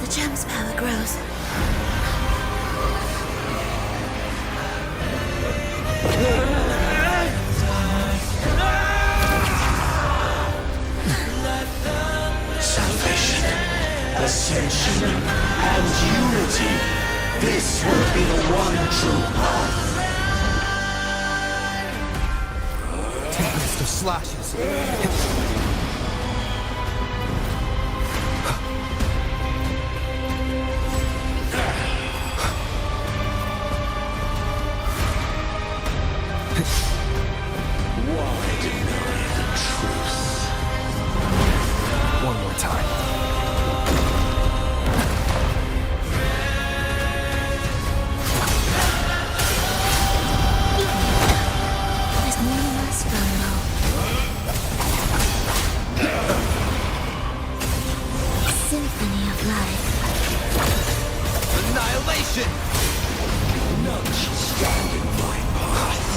Speaker 2: The gem's power grows.
Speaker 15: Salvation, ascension, and unity. This will be the one true path.
Speaker 3: Tempest of slashes.
Speaker 15: Why deny the truth?
Speaker 3: One more time.
Speaker 2: There's meaningless from now. A symphony of life.
Speaker 3: Annihilation!
Speaker 15: None shall stand in my path.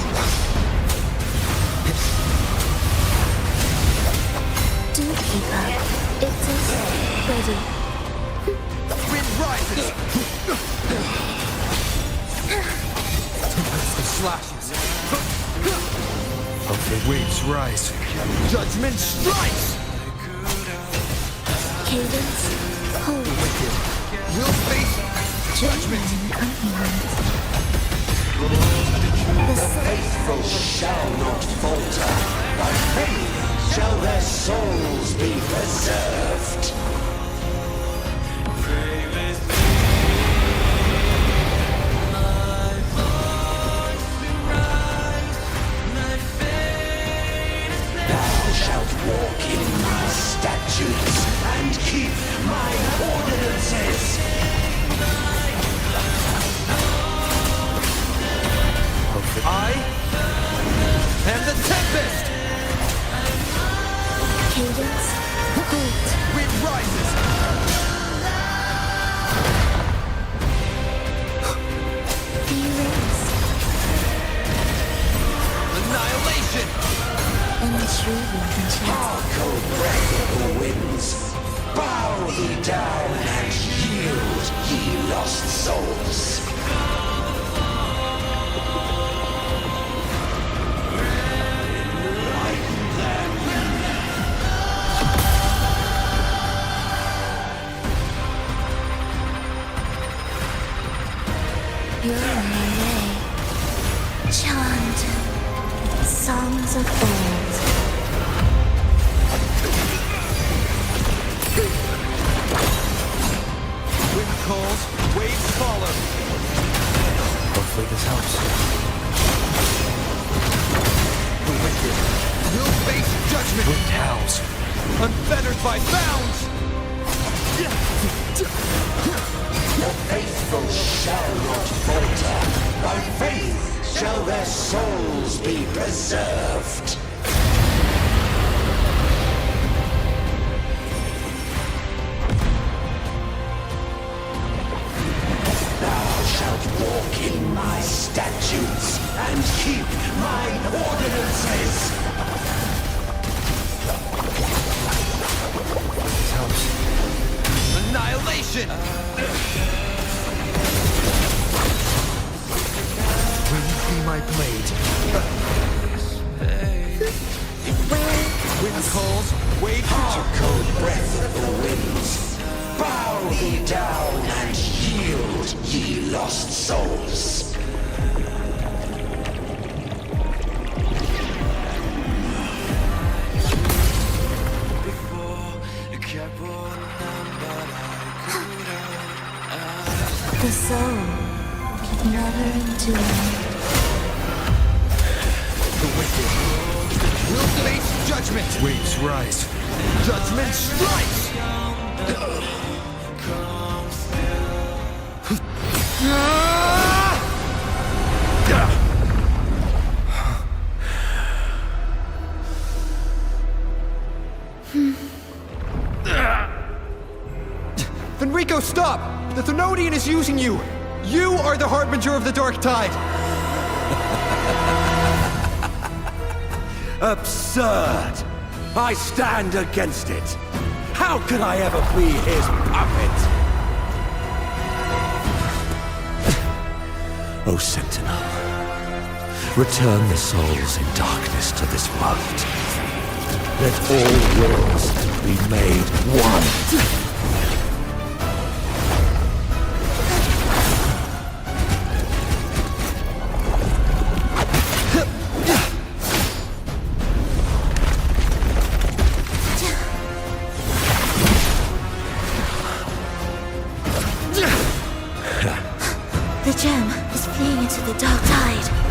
Speaker 2: Do keep up. It is ready.
Speaker 3: Wind rises! Tempest of slashes. Of the waves rise. Judgment strikes!
Speaker 2: Cadence, hold.
Speaker 3: Wicked will face judgment!
Speaker 2: The
Speaker 15: Faithful shall not falter. By faith shall their souls be preserved. Thou shalt walk in my statutes and keep my ordinances.
Speaker 3: I am the Tempest!
Speaker 2: cadence, hold. You're on your way. Chant songs of old.
Speaker 8: Wind calls, waves follow.
Speaker 3: Hopefully this helps.
Speaker 8: The wicked will face judgment.
Speaker 3: Wind howls.
Speaker 8: Unfettered by bounds.
Speaker 15: The faithful shall not falter. By faith shall their souls be preserved. Thou shalt walk in my statutes and keep my ordinances.
Speaker 3: This helps.
Speaker 8: Annihilation!
Speaker 3: Wind be my blade.
Speaker 8: Wind calls, waves
Speaker 15: Cold breath of the winds, bow thee down and yield, ye lost souls.
Speaker 2: The soul, never enduring.
Speaker 8: the wicked will face judgment.
Speaker 3: Waves rise.
Speaker 8: Judgment strikes.
Speaker 3: Enrico, stop! The Thenodian is using you! You are the harbinger of the Dark Tide!
Speaker 15: Absurd! I stand against it! How could I ever be his puppet?
Speaker 14: O Sentinel, return the souls in darkness to this world. Let all worlds be made one.
Speaker 2: The gem is fleeing into the dark tide.